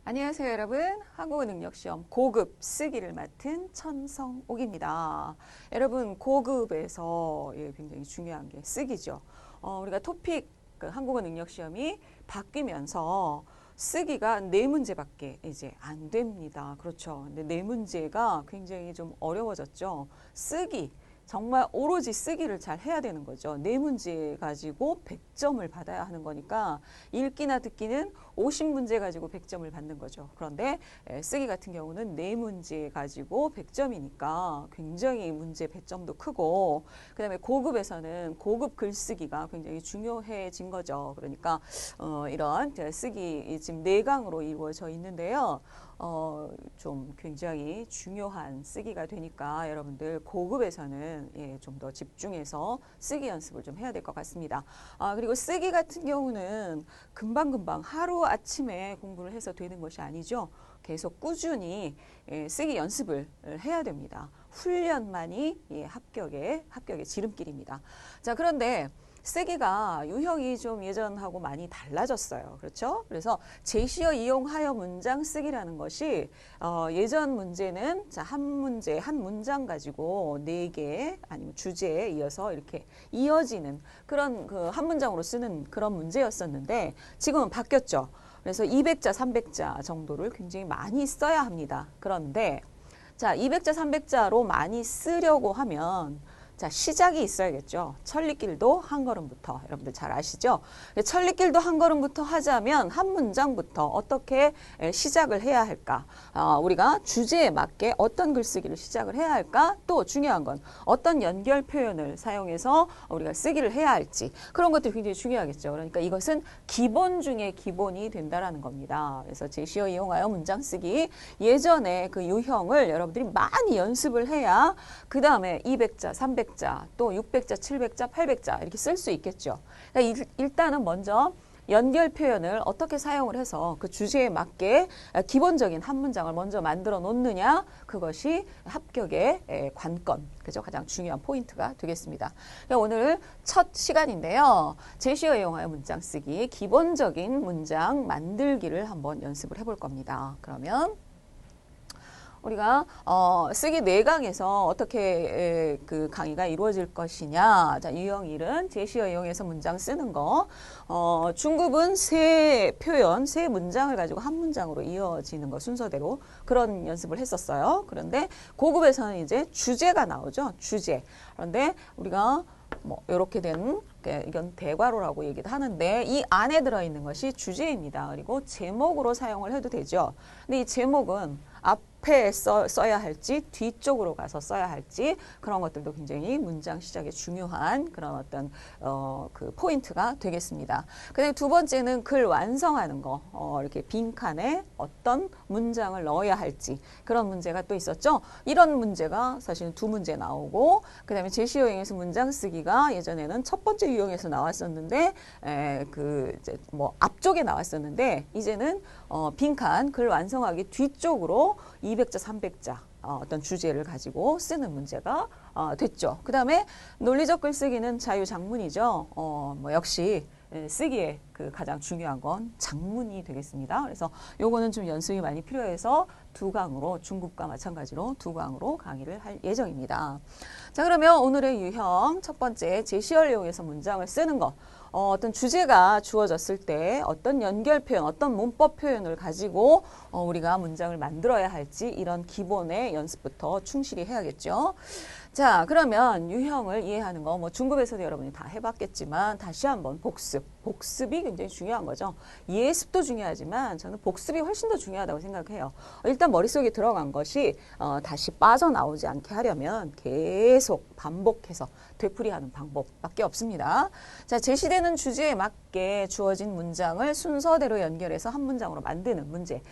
안녕하세요, 여러분. 한국어 능력시험 고급 쓰기를 맡은 천성옥입니다. 여러분, 고급에서 굉장히 중요한 게 쓰기죠. 우리가 토픽 한국어 능력시험이 바뀌면서 쓰기가 4문제밖에 이제 안 됩니다. 그렇죠. 근데 4문제가 굉장히 좀 어려워졌죠. 쓰기. 정말 오로지 쓰기를 잘 해야 되는 거죠. 4문제 가지고 100점을 받아야 하는 거니까 읽기나 듣기는 50문제 가지고 100점을 받는 거죠. 그런데 쓰기 같은 경우는 4문제 가지고 100점이니까 굉장히 문제 배점도 크고, 그 다음에 고급에서는 고급 글쓰기가 굉장히 중요해진 거죠. 그러니까 이런 쓰기 지금 4강으로 이루어져 있는데요. 좀 굉장히 중요한 쓰기가 되니까 여러분들 고급에서는 좀 더 집중해서 쓰기 연습을 좀 해야 될 것 같습니다. 그리고 쓰기 같은 경우는 금방금방 하루 아침에 공부를 해서 되는 것이 아니죠. 계속 꾸준히 쓰기 연습을 해야 됩니다. 훈련만이 합격의 지름길입니다. 자, 그런데 쓰기가 유형이 좀 예전하고 많이 달라졌어요. 그렇죠? 그래서 제시어 이용하여 문장 쓰기라는 것이 예전 문제는 한 문장 가지고 4개 아니면 주제에 이어서 이렇게 이어지는 그런 한 문장으로 쓰는 그런 문제였었는데 지금은 바뀌었죠. 그래서 200자, 300자 정도를 굉장히 많이 써야 합니다. 그런데 자, 200자, 300자로 많이 쓰려고 하면 자, 시작이 있어야겠죠. 천리길도 한 걸음부터. 여러분들 잘 아시죠? 천리길도 한 걸음부터 하자면 한 문장부터 어떻게 시작을 해야 할까? 우리가 주제에 맞게 어떤 글쓰기를 시작을 해야 할까? 또 중요한 건 어떤 연결 표현을 사용해서 우리가 쓰기를 해야 할지. 그런 것들이 굉장히 중요하겠죠. 그러니까 이것은 기본 중에 기본이 된다라는 겁니다. 그래서 제시어 이용하여 문장 쓰기. 예전에 그 유형을 여러분들이 많이 연습을 해야 그 다음에 200자, 300자, 또 600자, 700자, 800자 이렇게 쓸 수 있겠죠. 그러니까 일단은 먼저 연결 표현을 어떻게 사용을 해서 그 주제에 맞게 기본적인 한 문장을 먼저 만들어 놓느냐, 그것이 합격의 관건, 그죠? 가장 중요한 포인트가 되겠습니다. 그러니까 오늘 첫 시간인데요. 제시어 이용하여 문장 쓰기, 기본적인 문장 만들기를 한번 연습을 해볼 겁니다. 그러면 우리가 쓰기 4강에서 어떻게 그 강의가 이루어질 것이냐. 자, 유형 1은 제시어 이용해서 문장 쓰는 거. 중급은 세 문장을 가지고 한 문장으로 이어지는 거 순서대로 그런 연습을 했었어요. 그런데 고급에서는 이제 주제가 나오죠. 주제. 그런데 우리가 뭐 이렇게 된 이건 대괄호라고 얘기도 하는데 이 안에 들어있는 것이 주제입니다. 그리고 제목으로 사용을 해도 되죠. 근데 이 제목은 앞에 써야 할지 뒤쪽으로 가서 써야 할지 그런 것들도 굉장히 문장 시작에 중요한 그런 어떤 그 포인트가 되겠습니다. 그다음에 두 번째는 글 완성하는 거. 이렇게 빈칸에 어떤 문장을 넣어야 할지 그런 문제가 또 있었죠. 이런 문제가 사실은 2문제 나오고 그다음에 제시어 이용해서 문장 쓰기가 예전에는 첫 번째 유형에서 나왔었는데 이제 뭐 앞쪽에 나왔었는데 이제는 빈칸 글 완성하기 뒤쪽으로 200자, 300자 어떤 주제를 가지고 쓰는 문제가 됐죠. 그 다음에 논리적 글쓰기는 자유작문이죠. 뭐 역시 쓰기에 그 가장 중요한 건 작문이 되겠습니다. 그래서 요거는 좀 연습이 많이 필요해서 2강으로 중급과 마찬가지로 2강으로 강의를 할 예정입니다. 자, 그러면 오늘의 유형 첫 번째 제시어를 이용해서 문장을 쓰는 거. 어떤 주제가 주어졌을 때 어떤 연결 표현, 어떤 문법 표현을 가지고 우리가 문장을 만들어야 할지 이런 기본의 연습부터 충실히 해야겠죠. 자, 그러면 유형을 이해하는 거 뭐 중급에서도 여러분이 다 해봤겠지만 다시 한번 복습이 굉장히 중요한 거죠. 예습도 중요하지만 저는 복습이 훨씬 더 중요하다고 생각해요. 일단 머릿속에 들어간 것이 다시 빠져나오지 않게 하려면 계속 반복해서 되풀이하는 방법밖에 없습니다. 자, 제시되는 주제에 맞게 주어진 문장을 순서대로 연결해서 한 문장으로 만드는 문제.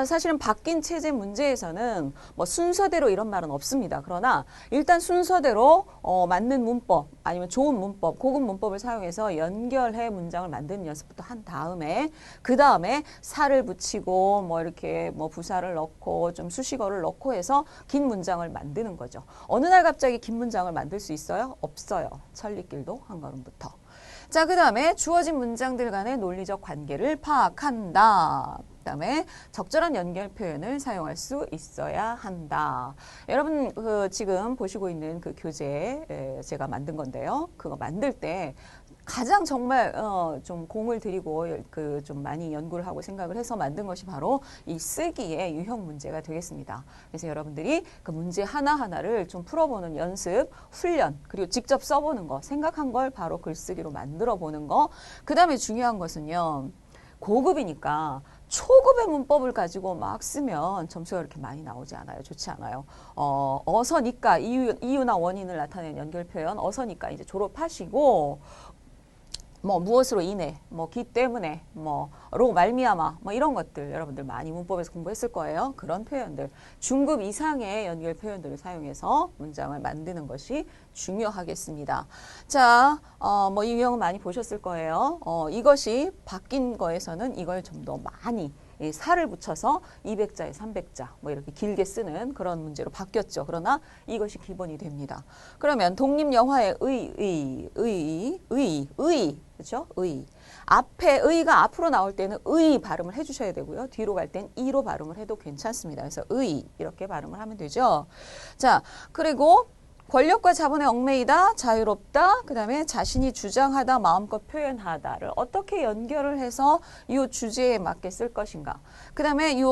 사실은 바뀐 체제 문제에서는 뭐 순서대로 이런 말은 없습니다. 그러나 일단 순서대로 맞는 문법 아니면 좋은 문법, 고급 문법을 사용해서 연결해 문장을 만드는 연습부터 한 다음에 그 다음에 살을 붙이고 뭐 이렇게 뭐 부사를 넣고 좀 수식어를 넣고 해서 긴 문장을 만드는 거죠. 어느 날 갑자기 긴 문장을 만들 수 있어요? 없어요. 천리길도 한 걸음부터. 자, 그 다음에 주어진 문장들 간의 논리적 관계를 파악한다. 그다음에 적절한 연결 표현을 사용할 수 있어야 한다. 여러분 지금 보시고 있는 그 교재 제가 만든 건데요. 그거 만들 때 가장 정말 좀 공을 들이고 그 좀 많이 연구를 하고 생각을 해서 만든 것이 바로 이 쓰기의 유형 문제가 되겠습니다. 그래서 여러분들이 그 문제 하나하나를 좀 풀어보는 연습, 훈련, 그리고 직접 써보는 거, 생각한 걸 바로 글쓰기로 만들어 보는 거. 그 다음에 중요한 것은요. 고급이니까 초급의 문법을 가지고 막 쓰면 점수가 그렇게 많이 나오지 않아요. 좋지 않아요. 어서니까 이유나 원인을 나타내는 연결 표현 어서니까 이제 졸업하시고 뭐 무엇으로 인해, 뭐 기 때문에, 뭐로 말미암아, 뭐 이런 것들 여러분들 많이 문법에서 공부했을 거예요. 그런 표현들 중급 이상의 연결 표현들을 사용해서 문장을 만드는 것이 중요하겠습니다. 자, 뭐 이 유형은 많이 보셨을 거예요. 이것이 바뀐 거에서는 이걸 좀 더 많이 살을 붙여서 200자에 300자 뭐 이렇게 길게 쓰는 그런 문제로 바뀌었죠. 그러나 이것이 기본이 됩니다. 그러면 독립영화의 그렇죠? 의. 앞에 의가 앞으로 나올 때는 의 발음을 해주셔야 되고요. 뒤로 갈 땐 이로 발음을 해도 괜찮습니다. 그래서 의 이렇게 발음을 하면 되죠. 자, 그리고 권력과 자본에 얽매이다, 자유롭다, 그 다음에 자신이 주장하다, 마음껏 표현하다를 어떻게 연결을 해서 이 주제에 맞게 쓸 것인가. 그 다음에 이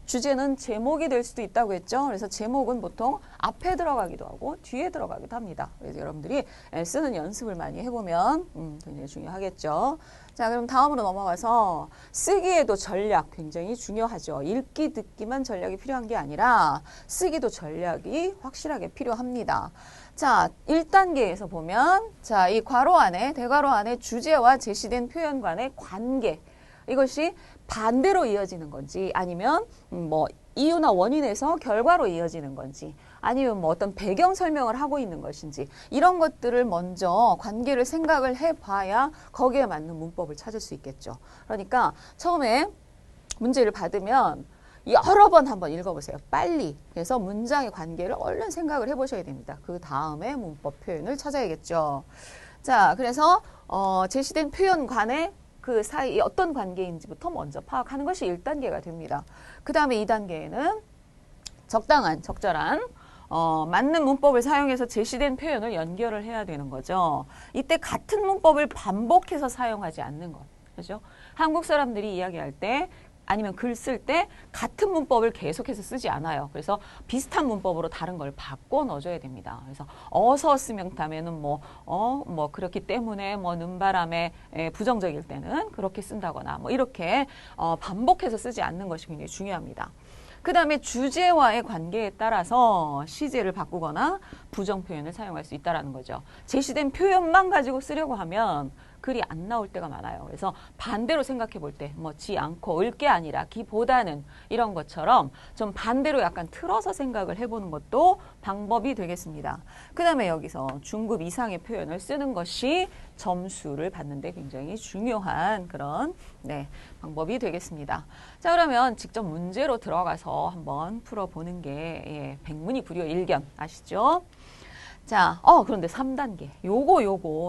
주제는 제목이 될 수도 있다고 했죠. 그래서 제목은 보통 앞에 들어가기도 하고 뒤에 들어가기도 합니다. 그래서 여러분들이 쓰는 연습을 많이 해보면 굉장히 중요하겠죠. 자, 그럼 다음으로 넘어가서 쓰기에도 전략 굉장히 중요하죠. 읽기, 듣기만 전략이 필요한 게 아니라 쓰기도 전략이 확실하게 필요합니다. 자, 1단계에서 보면 자, 이 괄호 안에 대괄호 안에 주제와 제시된 표현 간의 관계 이것이 반대로 이어지는 건지 아니면 뭐 이유나 원인에서 결과로 이어지는 건지 아니면 뭐 어떤 배경 설명을 하고 있는 것인지 이런 것들을 먼저 관계를 생각을 해봐야 거기에 맞는 문법을 찾을 수 있겠죠. 그러니까 처음에 문제를 받으면 여러 번 한번 읽어보세요. 빨리. 그래서 문장의 관계를 얼른 생각을 해보셔야 됩니다. 그 다음에 문법 표현을 찾아야겠죠. 자, 그래서 제시된 표현 간의 그 사이 어떤 관계인지부터 먼저 파악하는 것이 1단계가 됩니다. 그 다음에 2단계에는 적절한 맞는 문법을 사용해서 제시된 표현을 연결을 해야 되는 거죠. 이때 같은 문법을 반복해서 사용하지 않는 것. 그죠? 한국 사람들이 이야기할 때 아니면 글 쓸 때 같은 문법을 계속해서 쓰지 않아요. 그래서 비슷한 문법으로 다른 걸 바꿔 넣어줘야 됩니다. 그래서 어서 쓰면 다음에는 뭐 그렇기 때문에 뭐 눈바람에 부정적일 때는 그렇게 쓴다거나 뭐 이렇게 반복해서 쓰지 않는 것이 굉장히 중요합니다. 그 다음에 주제와의 관계에 따라서 시제를 바꾸거나 부정 표현을 사용할 수 있다는 거죠. 제시된 표현만 가지고 쓰려고 하면 글이 안 나올 때가 많아요. 그래서 반대로 생각해 볼 때, 뭐 지 않고 을 게 아니라 기보다는 이런 것처럼 좀 반대로 약간 틀어서 생각을 해보는 것도 방법이 되겠습니다. 그 다음에 여기서 중급 이상의 표현을 쓰는 것이 점수를 받는데 굉장히 중요한 그런 방법이 되겠습니다. 자, 그러면 직접 문제로 들어가서 한번 풀어보는 게 백문이불여 일견 아시죠? 자, 그런데 3단계. 요거,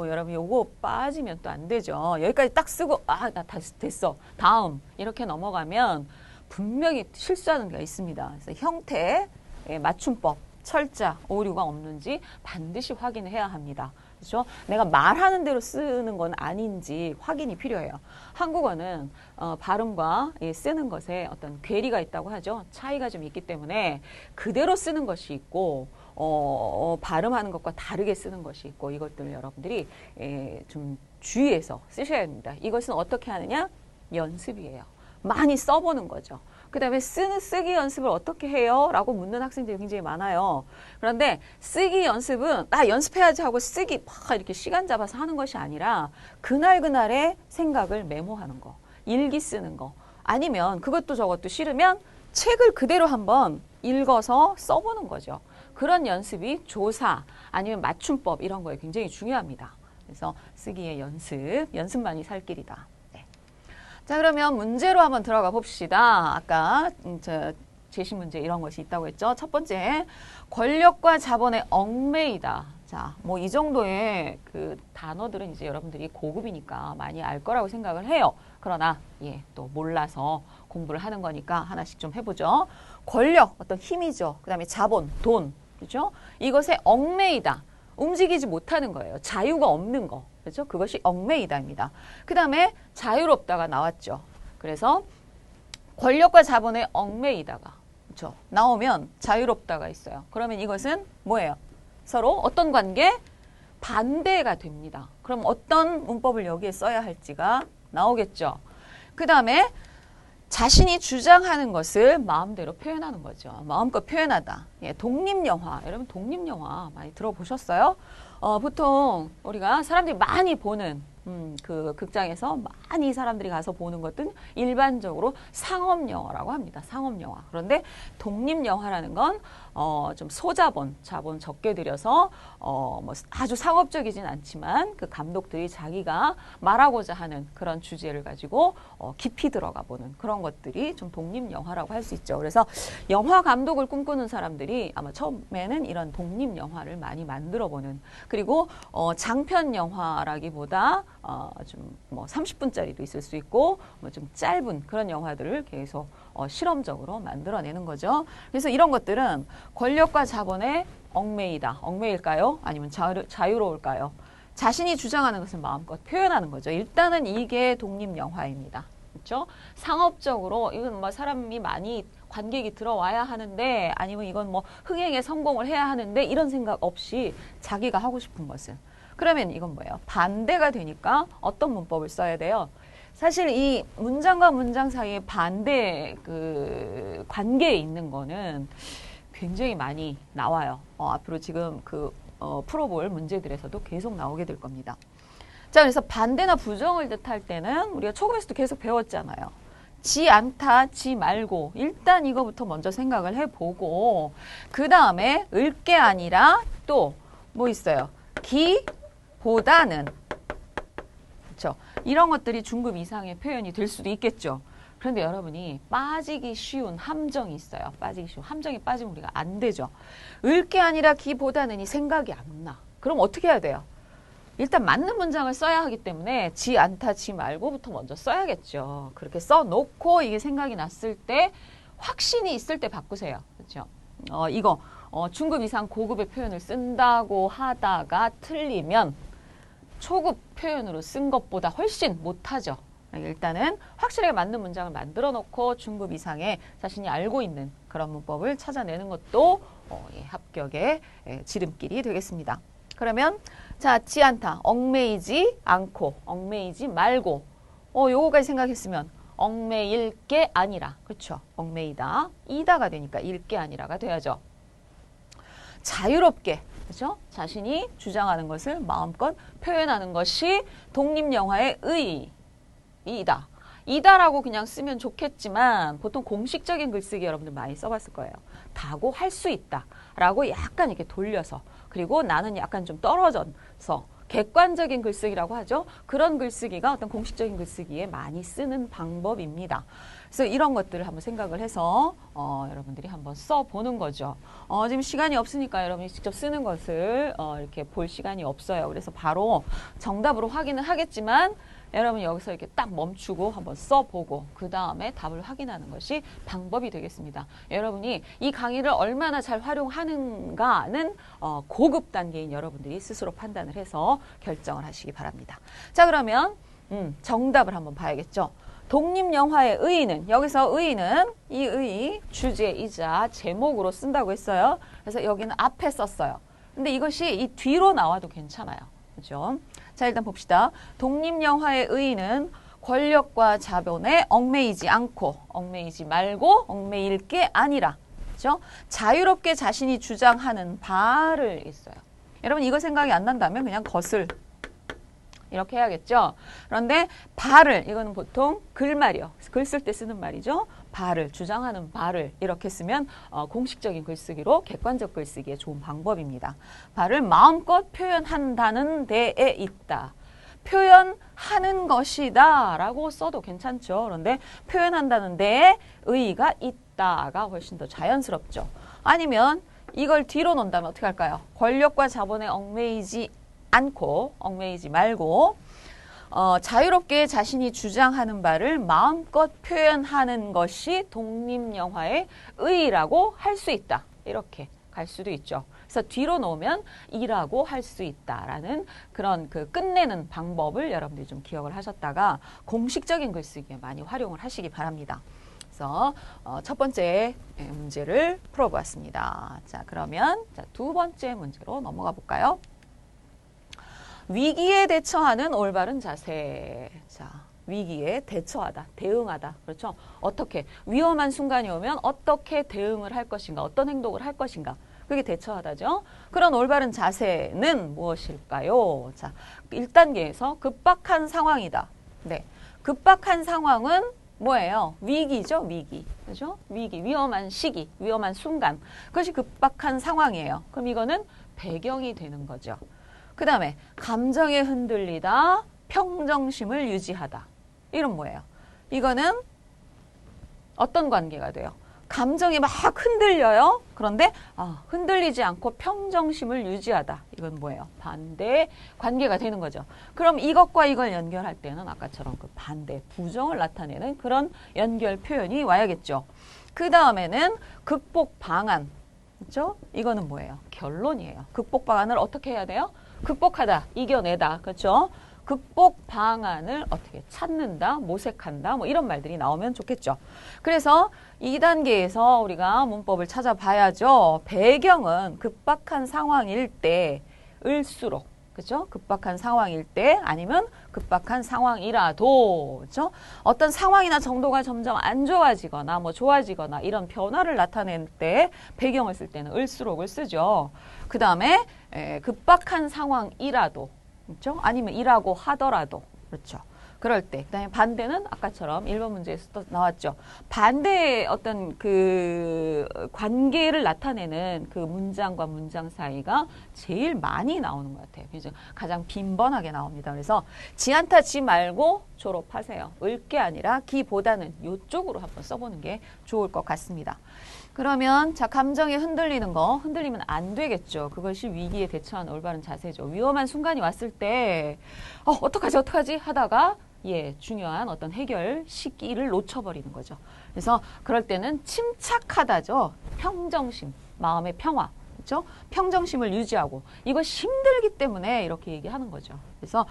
여러분, 요거 빠지면 또 안 되죠. 여기까지 딱 쓰고, 나 됐어. 다음. 이렇게 넘어가면 분명히 실수하는 게 있습니다. 그래서 형태, 맞춤법, 철자, 오류가 없는지 반드시 확인을 해야 합니다. 그렇죠? 내가 말하는 대로 쓰는 건 아닌지 확인이 필요해요. 한국어는 발음과 쓰는 것에 어떤 괴리가 있다고 하죠. 차이가 좀 있기 때문에 그대로 쓰는 것이 있고 발음하는 것과 다르게 쓰는 것이 있고 이것들을 여러분들이 좀 주의해서 쓰셔야 합니다. 이것은 어떻게 하느냐? 연습이에요. 많이 써보는 거죠. 그 다음에 쓰기 연습을 어떻게 해요? 라고 묻는 학생들이 굉장히 많아요. 그런데 쓰기 연습은 연습해야지 하고 쓰기 막 이렇게 시간 잡아서 하는 것이 아니라 그날그날의 생각을 메모하는 거, 일기 쓰는 거 아니면 그것도 저것도 싫으면 책을 그대로 한번 읽어서 써보는 거죠. 그런 연습이 조사 아니면 맞춤법 이런 거에 굉장히 중요합니다. 그래서 쓰기의 연습만이 살 길이다. 자, 그러면 문제로 한번 들어가 봅시다. 아까 제시 문제 이런 것이 있다고 했죠. 첫 번째, 권력과 자본에 얽매이다. 자, 뭐 이 정도의 그 단어들은 이제 여러분들이 고급이니까 많이 알 거라고 생각을 해요. 그러나 또 몰라서 공부를 하는 거니까 하나씩 좀 해보죠. 권력, 어떤 힘이죠. 그 다음에 자본, 돈, 그죠? 이것에 얽매이다. 움직이지 못하는 거예요. 자유가 없는 거. 그렇죠? 그것이 얽매이다입니다. 그 다음에 자유롭다가 나왔죠. 그래서 권력과 자본에 얽매이다가 그렇죠? 나오면 자유롭다가 있어요. 그러면 이것은 뭐예요? 서로 어떤 관계? 반대가 됩니다. 그럼 어떤 문법을 여기에 써야 할지가 나오겠죠. 그 다음에 자신이 주장하는 것을 마음대로 표현하는 거죠. 마음껏 표현하다. 예, 독립영화. 여러분 독립영화 많이 들어보셨어요? 보통 우리가 사람들이 많이 보는 그 극장에서 많이 사람들이 가서 보는 것은 일반적으로 상업영화라고 합니다. 상업영화. 그런데 독립영화라는 건 좀 소자본, 자본 적게 들여서 뭐 아주 상업적이진 않지만 그 감독들이 자기가 말하고자 하는 그런 주제를 가지고 깊이 들어가 보는 그런 것들이 좀 독립영화라고 할 수 있죠. 그래서 영화 감독을 꿈꾸는 사람들이 아마 처음에는 이런 독립영화를 많이 만들어 보는 그리고 장편 영화라기보다 좀 뭐 30분짜리도 있을 수 있고 뭐 좀 짧은 그런 영화들을 계속 실험적으로 만들어내는 거죠. 그래서 이런 것들은 권력과 자본에 얽매이다. 얽매일까요? 아니면 자유로울까요? 자신이 주장하는 것을 마음껏 표현하는 거죠. 일단은 이게 독립영화입니다. 그렇죠? 상업적으로 이건 뭐 사람이 많이 관객이 들어와야 하는데 아니면 이건 뭐 흥행에 성공을 해야 하는데 이런 생각 없이 자기가 하고 싶은 것은 그러면 이건 뭐예요? 반대가 되니까 어떤 문법을 써야 돼요? 사실 이 문장과 문장 사이에 반대 그 관계에 있는 거는 굉장히 많이 나와요. 앞으로 지금 그 풀어볼 문제들에서도 계속 나오게 될 겁니다. 자, 그래서 반대나 부정을 뜻할 때는 우리가 초급에서도 계속 배웠잖아요. 지 않다, 지 말고 일단 이거부터 먼저 생각을 해보고 그 다음에 을 게 아니라 또 뭐 있어요? 기보다는 그렇죠? 이런 것들이 중급 이상의 표현이 될 수도 있겠죠. 그런데 여러분이 빠지기 쉬운 함정이 있어요. 빠지기 쉬운 함정에 빠지면 우리가 안 되죠. 을 게 아니라 기보다는이 생각이 안 나. 그럼 어떻게 해야 돼요? 일단 맞는 문장을 써야 하기 때문에 지 않다, 지 말고부터 먼저 써야겠죠. 그렇게 써놓고 이게 생각이 났을 때 확신이 있을 때 바꾸세요. 그렇죠? 이거 중급 이상 고급의 표현을 쓴다고 하다가 틀리면 초급 표현으로 쓴 것보다 훨씬 못하죠. 일단은 확실하게 맞는 문장을 만들어 놓고 중급 이상의 자신이 알고 있는 그런 문법을 찾아내는 것도 합격의 지름길이 되겠습니다. 그러면 자, 지 않다, 얽매이지 않고, 얽매이지 말고 요거까지 생각했으면 얽매일 게 아니라, 그렇죠? 얽매이다, 이다가 되니까 일 게 아니라가 돼야죠. 자유롭게, 그렇죠? 자신이 주장하는 것을 마음껏 표현하는 것이 독립영화의 의이다. 이다라고 그냥 쓰면 좋겠지만 보통 공식적인 글쓰기 여러분들 많이 써봤을 거예요. 다고 할 수 있다 라고 약간 이렇게 돌려서 그리고 나는 약간 좀 떨어져서 객관적인 글쓰기라고 하죠. 그런 글쓰기가 어떤 공식적인 글쓰기에 많이 쓰는 방법입니다. 그래서 이런 것들을 한번 생각을 해서 여러분들이 한번 써보는 거죠. 지금 시간이 없으니까 여러분이 직접 쓰는 것을 이렇게 볼 시간이 없어요. 그래서 바로 정답으로 확인을 하겠지만 여러분 여기서 이렇게 딱 멈추고 한번 써보고 그 다음에 답을 확인하는 것이 방법이 되겠습니다. 여러분이 이 강의를 얼마나 잘 활용하는가는 고급 단계인 여러분들이 스스로 판단을 해서 결정을 하시기 바랍니다. 자, 그러면 정답을 한번 봐야겠죠. 독립영화의 의의는 여기서 의의는 이 의의 주제이자 제목으로 쓴다고 했어요. 그래서 여기는 앞에 썼어요. 근데 이것이 이 뒤로 나와도 괜찮아요. 그렇죠? 자, 일단 봅시다. 독립영화의 의의는 권력과 자본에 얽매이지 않고, 얽매이지 말고, 얽매일 게 아니라, 그렇죠? 자유롭게 자신이 주장하는 바를 있어요. 여러분 이거 생각이 안 난다면 그냥 것을 이렇게 해야겠죠. 그런데 바를, 이거는 보통 글말이요. 글 쓸 때 쓰는 말이죠. 바를, 주장하는 바를 이렇게 쓰면 공식적인 글쓰기로 객관적 글쓰기에 좋은 방법입니다. 바를 마음껏 표현한다는 데에 있다. 표현하는 것이다 라고 써도 괜찮죠. 그런데 표현한다는 데에 의의가 있다가 훨씬 더 자연스럽죠. 아니면 이걸 뒤로 놓는다면 어떻게 할까요? 권력과 자본에 얽매이지 않고, 얽매이지 말고 자유롭게 자신이 주장하는 바를 마음껏 표현하는 것이 독립영화의 의의라고 할 수 있다. 이렇게 갈 수도 있죠. 그래서 뒤로 놓으면 이라고 할 수 있다라는 그런 그 끝내는 방법을 여러분들이 좀 기억을 하셨다가 공식적인 글쓰기에 많이 활용을 하시기 바랍니다. 그래서 첫 번째 문제를 풀어보았습니다. 자, 그러면 두 번째 문제로 넘어가 볼까요? 위기에 대처하는 올바른 자세. 자, 위기에 대처하다, 대응하다. 그렇죠? 어떻게 위험한 순간이 오면 어떻게 대응을 할 것인가, 어떤 행동을 할 것인가. 그게 대처하다죠. 그런 올바른 자세는 무엇일까요? 자, 1단계에서 급박한 상황이다. 네, 급박한 상황은 뭐예요? 위기죠, 위기. 그죠? 위기, 위험한 시기, 위험한 순간. 그것이 급박한 상황이에요. 그럼 이거는 배경이 되는 거죠. 그 다음에 감정에 흔들리다, 평정심을 유지하다. 이건 뭐예요? 이거는 어떤 관계가 돼요? 감정이 막 흔들려요. 그런데 흔들리지 않고 평정심을 유지하다. 이건 뭐예요? 반대 관계가 되는 거죠. 그럼 이것과 이걸 연결할 때는 아까처럼 그 반대, 부정을 나타내는 그런 연결 표현이 와야겠죠. 그 다음에는 극복 방안. 그렇죠? 이거는 뭐예요? 결론이에요. 극복 방안을 어떻게 해야 돼요? 극복하다, 이겨내다. 그렇죠? 극복 방안을 어떻게 찾는다, 모색한다, 뭐 이런 말들이 나오면 좋겠죠. 그래서 2단계에서 우리가 문법을 찾아봐야죠. 배경은 급박한 상황일 때일수록, 그렇죠? 급박한 상황일 때 아니면 급박한 상황이라도, 그렇죠? 어떤 상황이나 정도가 점점 안 좋아지거나 뭐 좋아지거나 이런 변화를 나타낼 때 배경을 쓸 때는 을수록을 쓰죠. 그 다음에 급박한 상황이라도, 그렇죠? 아니면 이라고 하더라도, 그렇죠? 그럴 때. 그다음에 반대는 아까처럼 1번 문제에서 또 나왔죠. 반대의 어떤 그 관계를 나타내는 그 문장과 문장 사이가 제일 많이 나오는 것 같아요. 그래서 가장 빈번하게 나옵니다. 그래서 지 않다 지 말고 졸업하세요. 을 게 아니라 기보다는 이쪽으로 한번 써보는 게 좋을 것 같습니다. 그러면 자, 감정에 흔들리는 거, 흔들리면 안 되겠죠. 그것이 위기에 대처하는 올바른 자세죠. 위험한 순간이 왔을 때 어떡하지 하다가 중요한 어떤 해결 시기를 놓쳐버리는 거죠. 그래서 그럴 때는 침착하다죠. 평정심, 마음의 평화. 그렇죠? 평정심을 유지하고 이것이 힘들기 때문에 이렇게 얘기하는 거죠. 그래서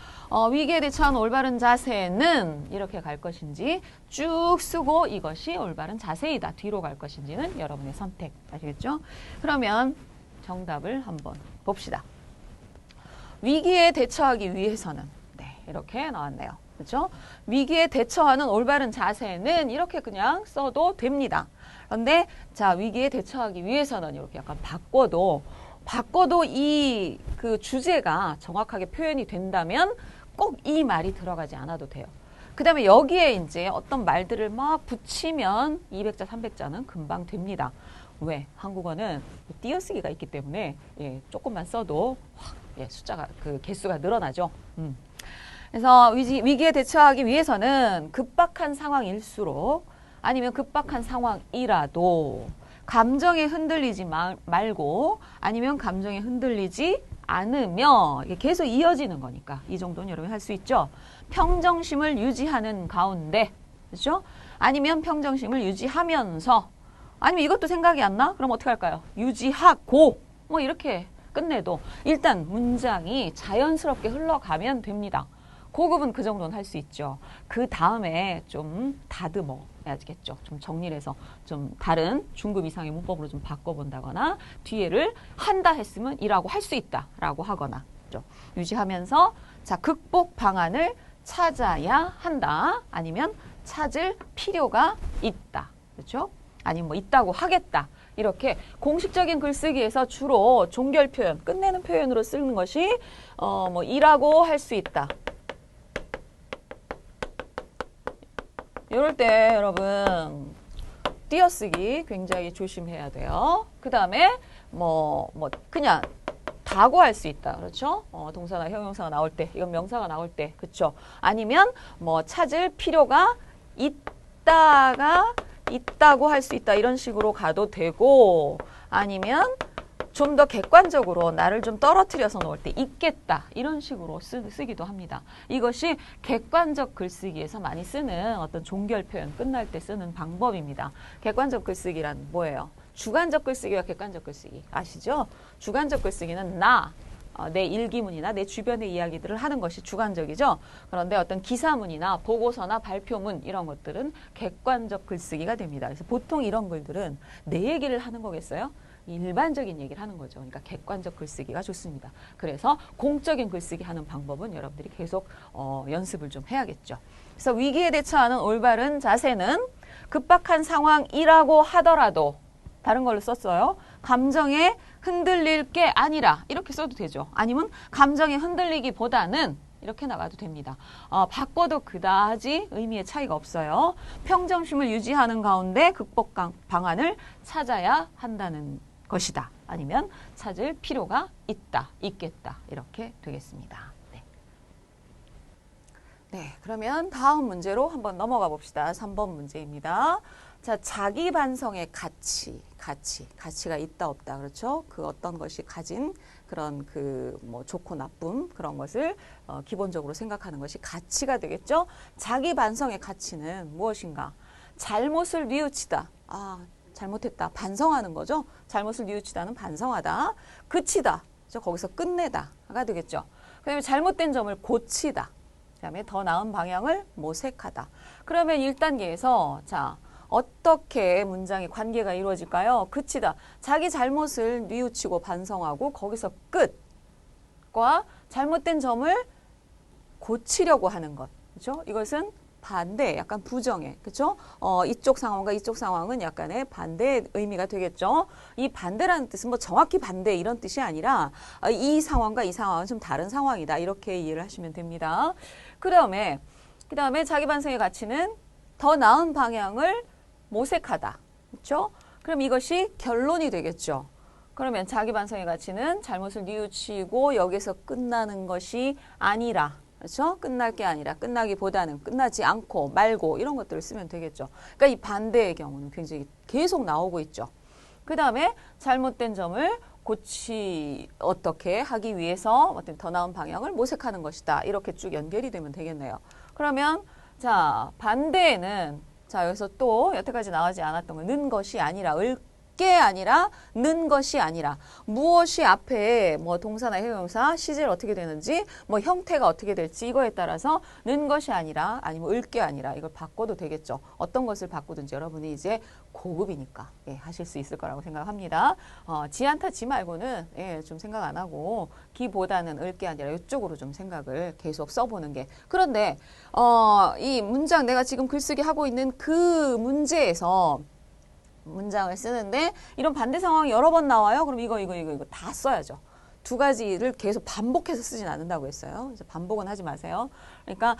위기에 대처한 올바른 자세는 이렇게 갈 것인지 쭉 쓰고 이것이 올바른 자세이다. 뒤로 갈 것인지는 여러분의 선택. 아시겠죠? 그러면 정답을 한번 봅시다. 위기에 대처하기 위해서는 이렇게 나왔네요. 그렇죠? 위기에 대처하는 올바른 자세는 이렇게 그냥 써도 됩니다. 그런데 자, 위기에 대처하기 위해서는 이렇게 약간 바꿔도 이 그 주제가 정확하게 표현이 된다면 꼭 이 말이 들어가지 않아도 돼요. 그 다음에 여기에 이제 어떤 말들을 막 붙이면 200자, 300자는 금방 됩니다. 왜? 한국어는 띄어쓰기가 있기 때문에 조금만 써도 확 숫자가 그 개수가 늘어나죠. 그래서 위기에 대처하기 위해서는 급박한 상황일수록 아니면 급박한 상황이라도 감정에 흔들리지 말고 아니면 감정에 흔들리지 않으며 이게 계속 이어지는 거니까 이 정도는 여러분 할 수 있죠. 평정심을 유지하는 가운데, 그렇죠? 아니면 평정심을 유지하면서 아니면 이것도 생각이 안 나? 그럼 어떻게 할까요? 유지하고 뭐 이렇게 끝내도 일단 문장이 자연스럽게 흘러가면 됩니다. 고급은 그 정도는 할 수 있죠. 그 다음에 좀 다듬어야겠죠. 좀 정리를 해서 좀 다른 중급 이상의 문법으로 좀 바꿔본다거나 뒤에를 한다 했으면 이라고 할 수 있다 라고 하거나 그렇죠? 유지하면서 자, 극복 방안을 찾아야 한다. 아니면 찾을 필요가 있다. 그렇죠? 아니면 뭐 있다고 하겠다. 이렇게 공식적인 글쓰기에서 주로 종결 표현, 끝내는 표현으로 쓰는 것이 뭐 이라고 할 수 있다. 이럴 때 여러분 띄어쓰기 굉장히 조심해야 돼요. 그 다음에 뭐 그냥 다고 할 수 있다. 그렇죠? 동사나 형용사가 나올 때, 이건 명사가 나올 때, 그렇죠? 아니면 뭐 찾을 필요가 있다고 할 수 있다. 이런 식으로 가도 되고 아니면 좀 더 객관적으로 나를 좀 떨어뜨려서 놓을 때 있겠다 이런 식으로 쓰기도 합니다. 이것이 객관적 글쓰기에서 많이 쓰는 어떤 종결 표현 끝날 때 쓰는 방법입니다. 객관적 글쓰기란 뭐예요? 주관적 글쓰기와 객관적 글쓰기 아시죠? 주관적 글쓰기는 내 일기문이나 내 주변의 이야기들을 하는 것이 주관적이죠. 그런데 어떤 기사문이나 보고서나 발표문 이런 것들은 객관적 글쓰기가 됩니다. 그래서 보통 이런 글들은 내 얘기를 하는 거겠어요? 일반적인 얘기를 하는 거죠. 그러니까 객관적 글쓰기가 좋습니다. 그래서 공적인 글쓰기 하는 방법은 여러분들이 계속 연습을 좀 해야겠죠. 그래서 위기에 대처하는 올바른 자세는 급박한 상황이라고 하더라도 다른 걸로 썼어요. 감정에 흔들릴 게 아니라 이렇게 써도 되죠. 아니면 감정에 흔들리기보다는 이렇게 나가도 됩니다. 바꿔도 그다지 의미의 차이가 없어요. 평정심을 유지하는 가운데 극복 방안을 찾아야 한다는 것이다. 아니면 찾을 필요가 있다, 있겠다 이렇게 되겠습니다. 네, 그러면 다음 문제로 한번 넘어가 봅시다. 3번 문제입니다. 자, 자기 반성의 가치가 있다 없다 그렇죠? 그 어떤 것이 가진 그런 그 뭐 좋고 나쁨 그런 것을 기본적으로 생각하는 것이 가치가 되겠죠? 자기 반성의 가치는 무엇인가? 잘못을 뉘우치다. 잘못했다. 반성하는 거죠. 잘못을 뉘우치다는 반성하다. 그치다. 거기서 끝내다가 되겠죠. 그다음에 잘못된 점을 고치다. 그다음에 더 나은 방향을 모색하다. 그러면 1단계에서 자 어떻게 문장의 관계가 이루어질까요? 그치다. 자기 잘못을 뉘우치고 반성하고 거기서 끝과 잘못된 점을 고치려고 하는 것. 그렇죠? 이것은 반대, 약간 부정의, 그렇죠? 이쪽 상황과 이쪽 상황은 약간의 반대의 의미가 되겠죠. 이 반대라는 뜻은 뭐 정확히 반대 이런 뜻이 아니라 이 상황과 이 상황은 좀 다른 상황이다. 이렇게 이해를 하시면 됩니다. 그다음에 자기 반성의 가치는 더 나은 방향을 모색하다. 그렇죠? 그럼 이것이 결론이 되겠죠. 그러면 자기 반성의 가치는 잘못을 뉘우치고 여기서 끝나는 것이 아니라 그렇죠? 끝날 게 아니라 끝나기보다는 끝나지 않고 말고 이런 것들을 쓰면 되겠죠. 그러니까 이 반대의 경우는 굉장히 계속 나오고 있죠. 그 다음에 잘못된 점을 어떻게 하기 위해서 어떤 더 나은 방향을 모색하는 것이다. 이렇게 쭉 연결이 되면 되겠네요. 그러면 자 반대에는 자 여기서 또 여태까지 나오지 않았던 건 는 것이 아니라 게 아니라 는 것이 아니라 무엇이 앞에 뭐 동사나 형용사 시제를 어떻게 되는지 뭐 형태가 어떻게 될지 이거에 따라서 는 것이 아니라 아니면 게 아니라 이걸 바꿔도 되겠죠. 어떤 것을 바꾸든지 여러분이 이제 고급이니까 하실 수 있을 거라고 생각합니다. 지안타 지 말고는 좀 생각 안 하고 기보다는 게 아니라 이쪽으로 좀 생각을 계속 써보는 게 그런데 이 문장 내가 지금 글쓰기 하고 있는 그 문제에서 문장을 쓰는데 이런 반대 상황이 여러 번 나와요. 그럼 이거 다 써야죠. 두 가지를 계속 반복해서 쓰진 않는다고 했어요. 그래서 반복은 하지 마세요. 그러니까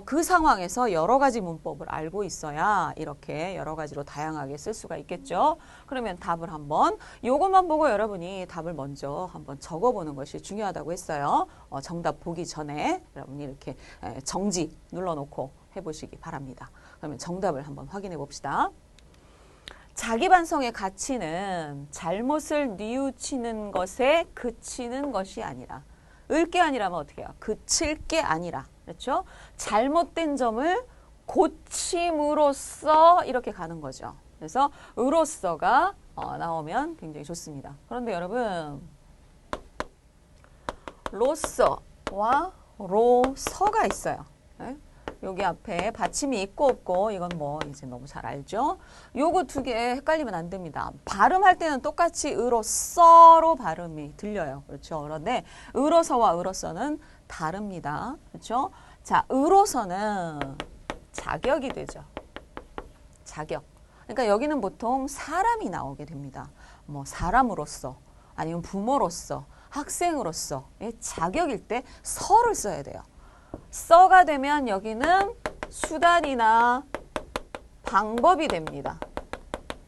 그 상황에서 여러 가지 문법을 알고 있어야 이렇게 여러 가지로 다양하게 쓸 수가 있겠죠. 그러면 답을 한번 요것만 보고 여러분이 답을 먼저 한번 적어보는 것이 중요하다고 했어요. 정답 보기 전에 여러분이 이렇게 정지 눌러놓고 해보시기 바랍니다. 그러면 정답을 한번 확인해 봅시다. 자기 반성의 가치는 잘못을 뉘우치는 것에 그치는 것이 아니라 게 아니라면 어떻게 해요? 그칠 게 아니라 그렇죠? 잘못된 점을 고침으로써 이렇게 가는 거죠. 그래서 으로써가 나오면 굉장히 좋습니다. 그런데 여러분 로써와 로서가 있어요. 네? 여기 앞에 받침이 있고 없고 이건 뭐 이제 너무 잘 알죠. 요거 두 개 헷갈리면 안 됩니다. 발음할 때는 똑같이 으로써로 발음이 들려요. 그렇죠. 그런데 으로서와 으로써는 다릅니다. 그렇죠. 자, 으로서는 자격이 되죠. 자격. 그러니까 여기는 보통 사람이 나오게 됩니다. 뭐 사람으로서 아니면 부모로서 학생으로서 자격일 때 서를 써야 돼요. 써가 되면 여기는 수단이나 방법이 됩니다.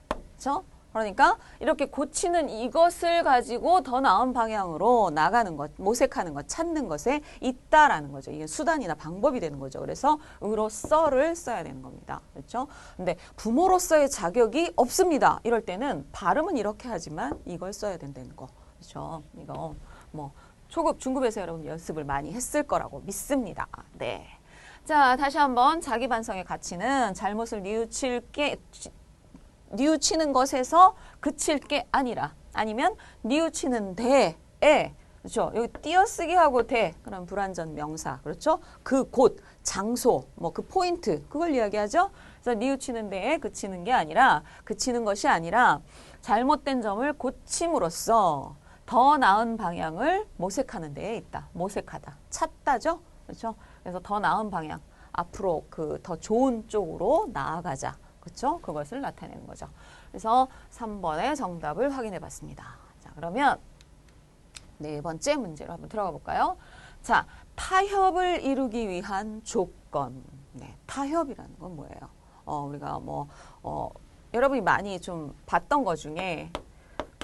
그렇죠? 그러니까 이렇게 고치는 이것을 가지고 더 나은 방향으로 나가는 것, 모색하는 것, 찾는 것에 있다라는 거죠. 이게 수단이나 방법이 되는 거죠. 그래서 의로서를 써야 되는 겁니다. 그렇죠? 근데 부모로서의 자격이 없습니다. 이럴 때는 발음은 이렇게 하지만 이걸 써야 된다는 거. 그렇죠? 이거 뭐 초급, 중급에서 여러분 연습을 많이 했을 거라고 믿습니다. 네. 자, 다시 한번 자기 반성의 가치는 잘못을 뉘우치는 것에서 그칠 게 아니라 아니면 뉘우치는 데에 그렇죠. 여기 띄어쓰기 하고 대 그럼 불완전 명사 그렇죠. 그 곳, 장소, 뭐 그 포인트 그걸 이야기하죠. 그래서 뉘우치는 데에 그치는 게 아니라 그치는 것이 아니라 잘못된 점을 고침으로써 더 나은 방향을 모색하는 데에 있다. 모색하다, 찾다죠. 그렇죠. 그래서 더 나은 방향, 앞으로 그 더 좋은 쪽으로 나아가자. 그렇죠? 그것을 나타내는 거죠. 그래서 3번의 정답을 확인해 봤습니다. 자, 그러면 네 번째 문제로 한번 들어가 볼까요? 자, 타협을 이루기 위한 조건. 네, 타협이라는 건 뭐예요? 우리가 여러분이 많이 좀 봤던 것 중에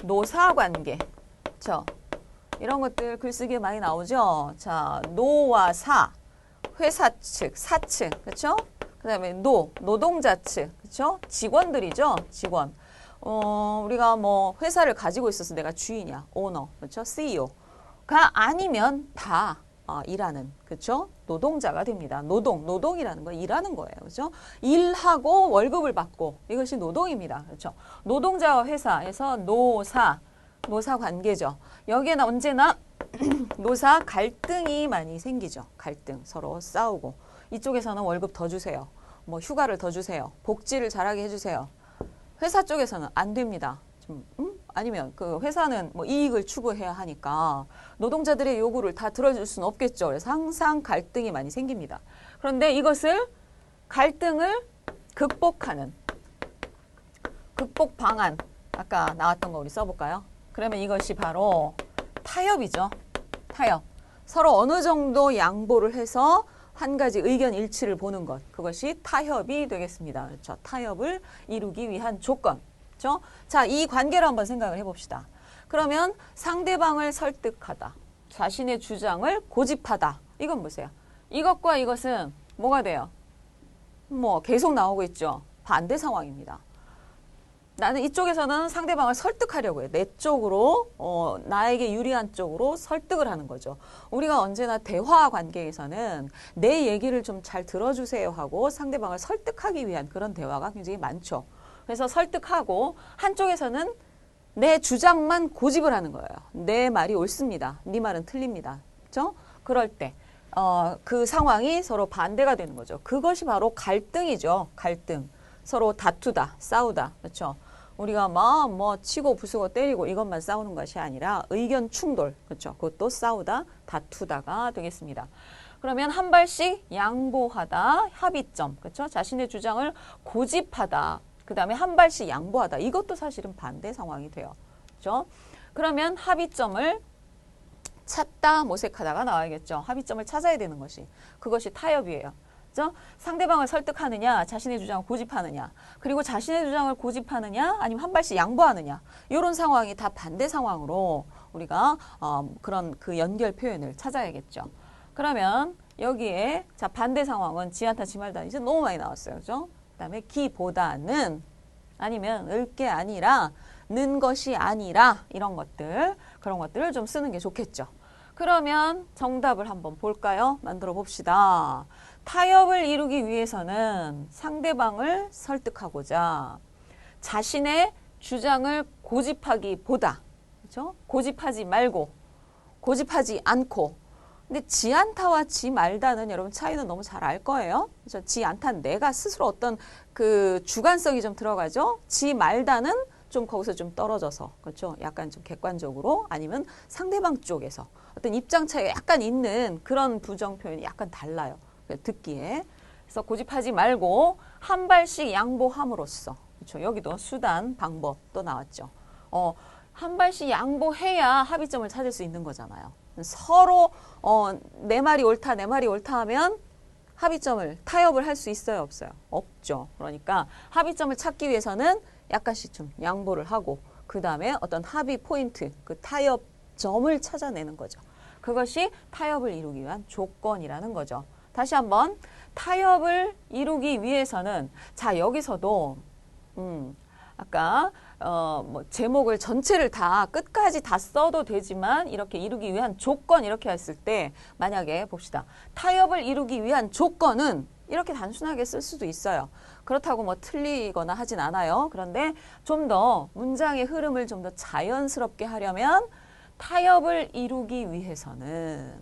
노사관계, 그렇죠? 이런 것들 글쓰기에 많이 나오죠. 자, 노와 사, 회사 측, 사측, 그렇죠? 그 다음에 노동자 측, 그렇죠? 직원들이죠, 직원. 우리가 뭐 회사를 가지고 있어서 내가 주인이야, 오너, 그렇죠? CEO가 아니면 다 일하는, 그렇죠? 노동자가 됩니다. 노동이라는 건 일하는 거예요, 그렇죠? 일하고 월급을 받고 이것이 노동입니다, 그렇죠? 노동자와 회사에서 노사 관계죠. 여기에는 언제나 노사 갈등이 많이 생기죠. 갈등, 서로 싸우고. 이쪽에서는 월급 더 주세요. 뭐 휴가를 더 주세요. 복지를 잘하게 해주세요. 회사 쪽에서는 안 됩니다. 아니면 그 회사는 뭐 이익을 추구해야 하니까 노동자들의 요구를 다 들어줄 수는 없겠죠. 그래서 항상 갈등이 많이 생깁니다. 그런데 이것을 갈등을 극복하는 극복 방안 아까 나왔던 거 우리 써볼까요? 그러면 이것이 바로 타협이죠. 타협. 서로 어느 정도 양보를 해서 한 가지 의견 일치를 보는 것. 그것이 타협이 되겠습니다. 그렇죠? 타협을 이루기 위한 조건. 그렇죠? 자, 이 관계를 한번 생각을 해봅시다. 그러면 상대방을 설득하다. 자신의 주장을 고집하다. 이건 보세요. 이것과 이것은 뭐가 돼요? 뭐 계속 나오고 있죠. 반대 상황입니다. 나는 이쪽에서는 상대방을 설득하려고 해요. 내 쪽으로, 나에게 유리한 쪽으로 설득을 하는 거죠. 우리가 언제나 대화 관계에서는 내 얘기를 좀 잘 들어주세요 하고 상대방을 설득하기 위한 그런 대화가 굉장히 많죠. 그래서 설득하고 한쪽에서는 내 주장만 고집을 하는 거예요. 내 말이 옳습니다. 네 말은 틀립니다. 그렇죠? 그럴 때 그 상황이 서로 반대가 되는 거죠. 그것이 바로 갈등이죠. 갈등. 서로 다투다, 싸우다. 그렇죠? 우리가 뭐 치고 부수고 때리고 이것만 싸우는 것이 아니라 의견 충돌. 그렇죠? 그것도 싸우다, 다투다가 되겠습니다. 그러면 한 발씩 양보하다, 합의점. 그렇죠? 자신의 주장을 고집하다. 그다음에 한 발씩 양보하다. 이것도 사실은 반대 상황이 돼요. 그렇죠? 그러면 합의점을 찾다, 모색하다가 나와야겠죠. 합의점을 찾아야 되는 것이. 그것이 타협이에요. 그렇죠? 상대방을 설득하느냐, 자신의 주장을 고집하느냐, 그리고 자신의 주장을 고집하느냐, 아니면 한 발씩 양보하느냐, 이런 상황이 다 반대 상황으로 우리가 그런 그 연결 표현을 찾아야겠죠. 그러면 여기에 자 반대 상황은 지안타 지말다 이제 너무 많이 나왔어요, 그렇죠? 그다음에 기보다는 아니면 을 게 아니라 는 것이 아니라 이런 것들 그런 것들을 좀 쓰는 게 좋겠죠. 그러면 정답을 한번 볼까요? 만들어 봅시다. 타협을 이루기 위해서는 상대방을 설득하고자 자신의 주장을 고집하기보다, 그렇죠? 고집하지 말고, 고집하지 않고. 근데 지 않다와 지 말다는 여러분 차이는 너무 잘 알 거예요. 그렇죠? 지 않다는 내가 스스로 어떤 그 주관성이 좀 들어가죠. 지 말다는 좀 거기서 좀 떨어져서, 그렇죠? 약간 좀 객관적으로 아니면 상대방 쪽에서 어떤 입장 차이가 약간 있는 그런 부정 표현이 약간 달라요. 듣기에. 그래서 고집하지 말고 한 발씩 양보함으로써, 그렇죠? 여기도 수단, 방법 또 나왔죠. 한 발씩 양보해야 합의점을 찾을 수 있는 거잖아요. 서로 내 말이 옳다, 내 말이 옳다 하면 합의점을 타협을 할 수 있어요, 없어요? 없죠. 그러니까 합의점을 찾기 위해서는 약간씩 좀 양보를 하고 그 다음에 어떤 합의 포인트, 그 타협점을 찾아내는 거죠. 그것이 타협을 이루기 위한 조건이라는 거죠. 다시 한번 타협을 이루기 위해서는 자 여기서도 아까 뭐 제목을 전체를 다 끝까지 다 써도 되지만 이렇게 이루기 위한 조건 이렇게 했을 때 만약에 봅시다. 타협을 이루기 위한 조건은 이렇게 단순하게 쓸 수도 있어요. 그렇다고 뭐 틀리거나 하진 않아요. 그런데 좀 더 문장의 흐름을 좀 더 자연스럽게 하려면 타협을 이루기 위해서는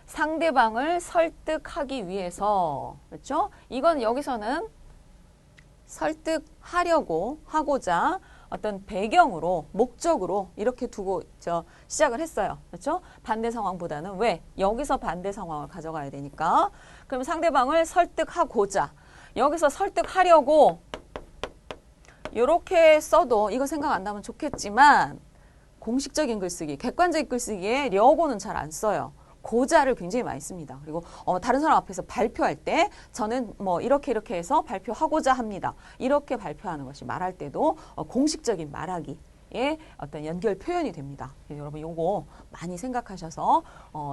상대방을 설득하기 위해서 그렇죠? 이건 여기서는 설득하려고 하고자 어떤 배경으로 목적으로 이렇게 두고 시작을 했어요. 그렇죠? 반대 상황보다는 왜? 여기서 반대 상황을 가져가야 되니까. 그럼 상대방을 설득하고자 여기서 설득하려고 이렇게 써도 이거 생각 안 나면 좋겠지만 공식적인 글쓰기, 객관적인 글쓰기에 려고는 잘 안 써요. 고자를 굉장히 많이 씁니다. 그리고 다른 사람 앞에서 발표할 때 저는 뭐 이렇게 해서 발표하고자 합니다. 이렇게 발표하는 것이 말할 때도 공식적인 말하기의 어떤 연결 표현이 됩니다. 여러분 요거 많이 생각하셔서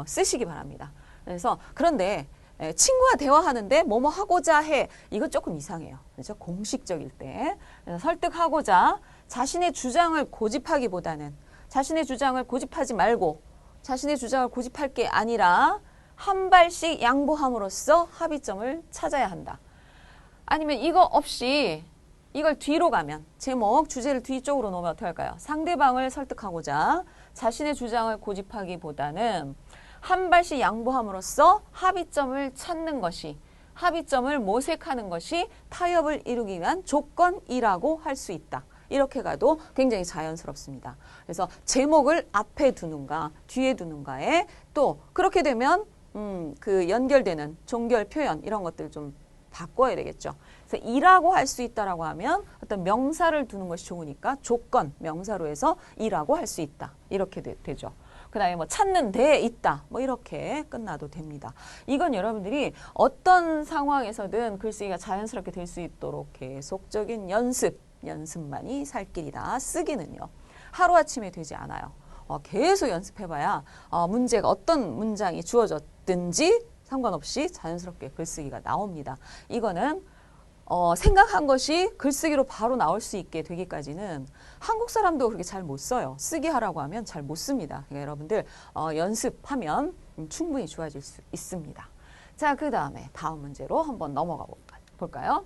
쓰시기 바랍니다. 그래서 그런데 친구와 대화하는데 뭐뭐 하고자 해. 이거 조금 이상해요. 그렇죠? 공식적일 때. 그래서 설득하고자 자신의 주장을 고집하기보다는 자신의 주장을 고집하지 말고 자신의 주장을 고집할 게 아니라 한 발씩 양보함으로써 합의점을 찾아야 한다. 아니면 이거 없이 이걸 뒤로 가면 제목, 주제를 뒤쪽으로 놓으면 어떻게 할까요? 상대방을 설득하고자 자신의 주장을 고집하기보다는 한 발씩 양보함으로써 합의점을 찾는 것이 합의점을 모색하는 것이 타협을 이루기 위한 조건이라고 할 수 있다. 이렇게 가도 굉장히 자연스럽습니다. 그래서 제목을 앞에 두는가 뒤에 두는가에 또 그렇게 되면 그 연결되는 종결 표현 이런 것들 좀 바꿔야 되겠죠. 그래서 이라고 할 수 있다라고 하면 어떤 명사를 두는 것이 좋으니까 조건 명사로 해서 이라고 할 수 있다. 이렇게 되죠. 그 다음에 뭐 찾는 데 있다. 뭐 이렇게 끝나도 됩니다. 이건 여러분들이 어떤 상황에서든 글쓰기가 자연스럽게 될 수 있도록 계속적인 연습만이 살 길이다. 쓰기는요. 하루아침에 되지 않아요. 계속 연습해봐야 문제가 어떤 문장이 주어졌든지 상관없이 자연스럽게 글쓰기가 나옵니다. 이거는 생각한 것이 글쓰기로 바로 나올 수 있게 되기까지는 한국 사람도 그렇게 잘 못 써요. 쓰기 하라고 하면 잘 못 씁니다. 그러니까 여러분들 연습하면 충분히 좋아질 수 있습니다. 자, 그 다음에 다음 문제로 한번 넘어가 볼까요?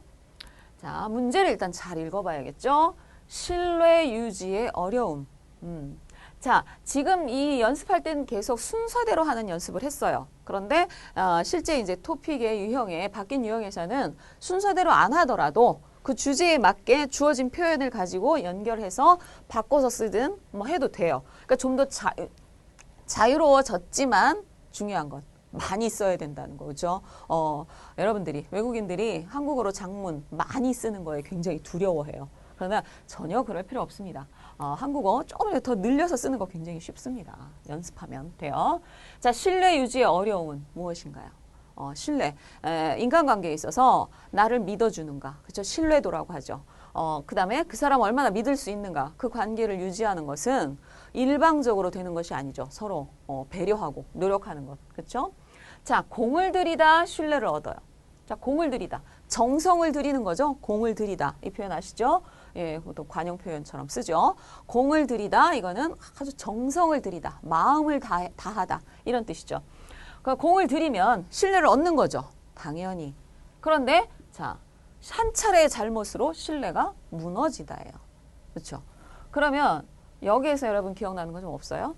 자, 문제를 일단 잘 읽어봐야겠죠. 신뢰 유지의 어려움. 자, 지금 이 연습할 때는 계속 순서대로 하는 연습을 했어요. 그런데 실제 이제 토픽의 유형에 바뀐 유형에서는 순서대로 안 하더라도 그 주제에 맞게 주어진 표현을 가지고 연결해서 바꿔서 쓰든 뭐 해도 돼요. 그러니까 좀 더 자유로워졌지만 중요한 건 많이 써야 된다는 거죠. 여러분들이 외국인들이 한국어로 장문 많이 쓰는 거에 굉장히 두려워해요. 그러나 전혀 그럴 필요 없습니다. 한국어 조금 더 늘려서 쓰는 거 굉장히 쉽습니다. 연습하면 돼요. 자, 신뢰 유지의 어려움은 무엇인가요? 신뢰. 인간관계에 있어서 나를 믿어주는가. 그렇죠? 신뢰도라고 하죠. 그 다음에 그 사람 얼마나 믿을 수 있는가. 그 관계를 유지하는 것은 일방적으로 되는 것이 아니죠. 서로 배려하고 노력하는 것. 그렇죠? 자, 공을 들이다 신뢰를 얻어요. 자, 공을 들이다. 정성을 들이는 거죠. 공을 들이다. 이 표현 아시죠? 예, 보통 관용 표현처럼 쓰죠. 공을 들이다. 이거는 아주 정성을 들이다. 마음을 다하다. 이런 뜻이죠. 그러니까 공을 들이면 신뢰를 얻는 거죠. 당연히. 그런데 자, 한 차례의 잘못으로 신뢰가 무너지다예요. 그렇죠? 그러면 여기에서 여러분 기억나는 거 좀 없어요?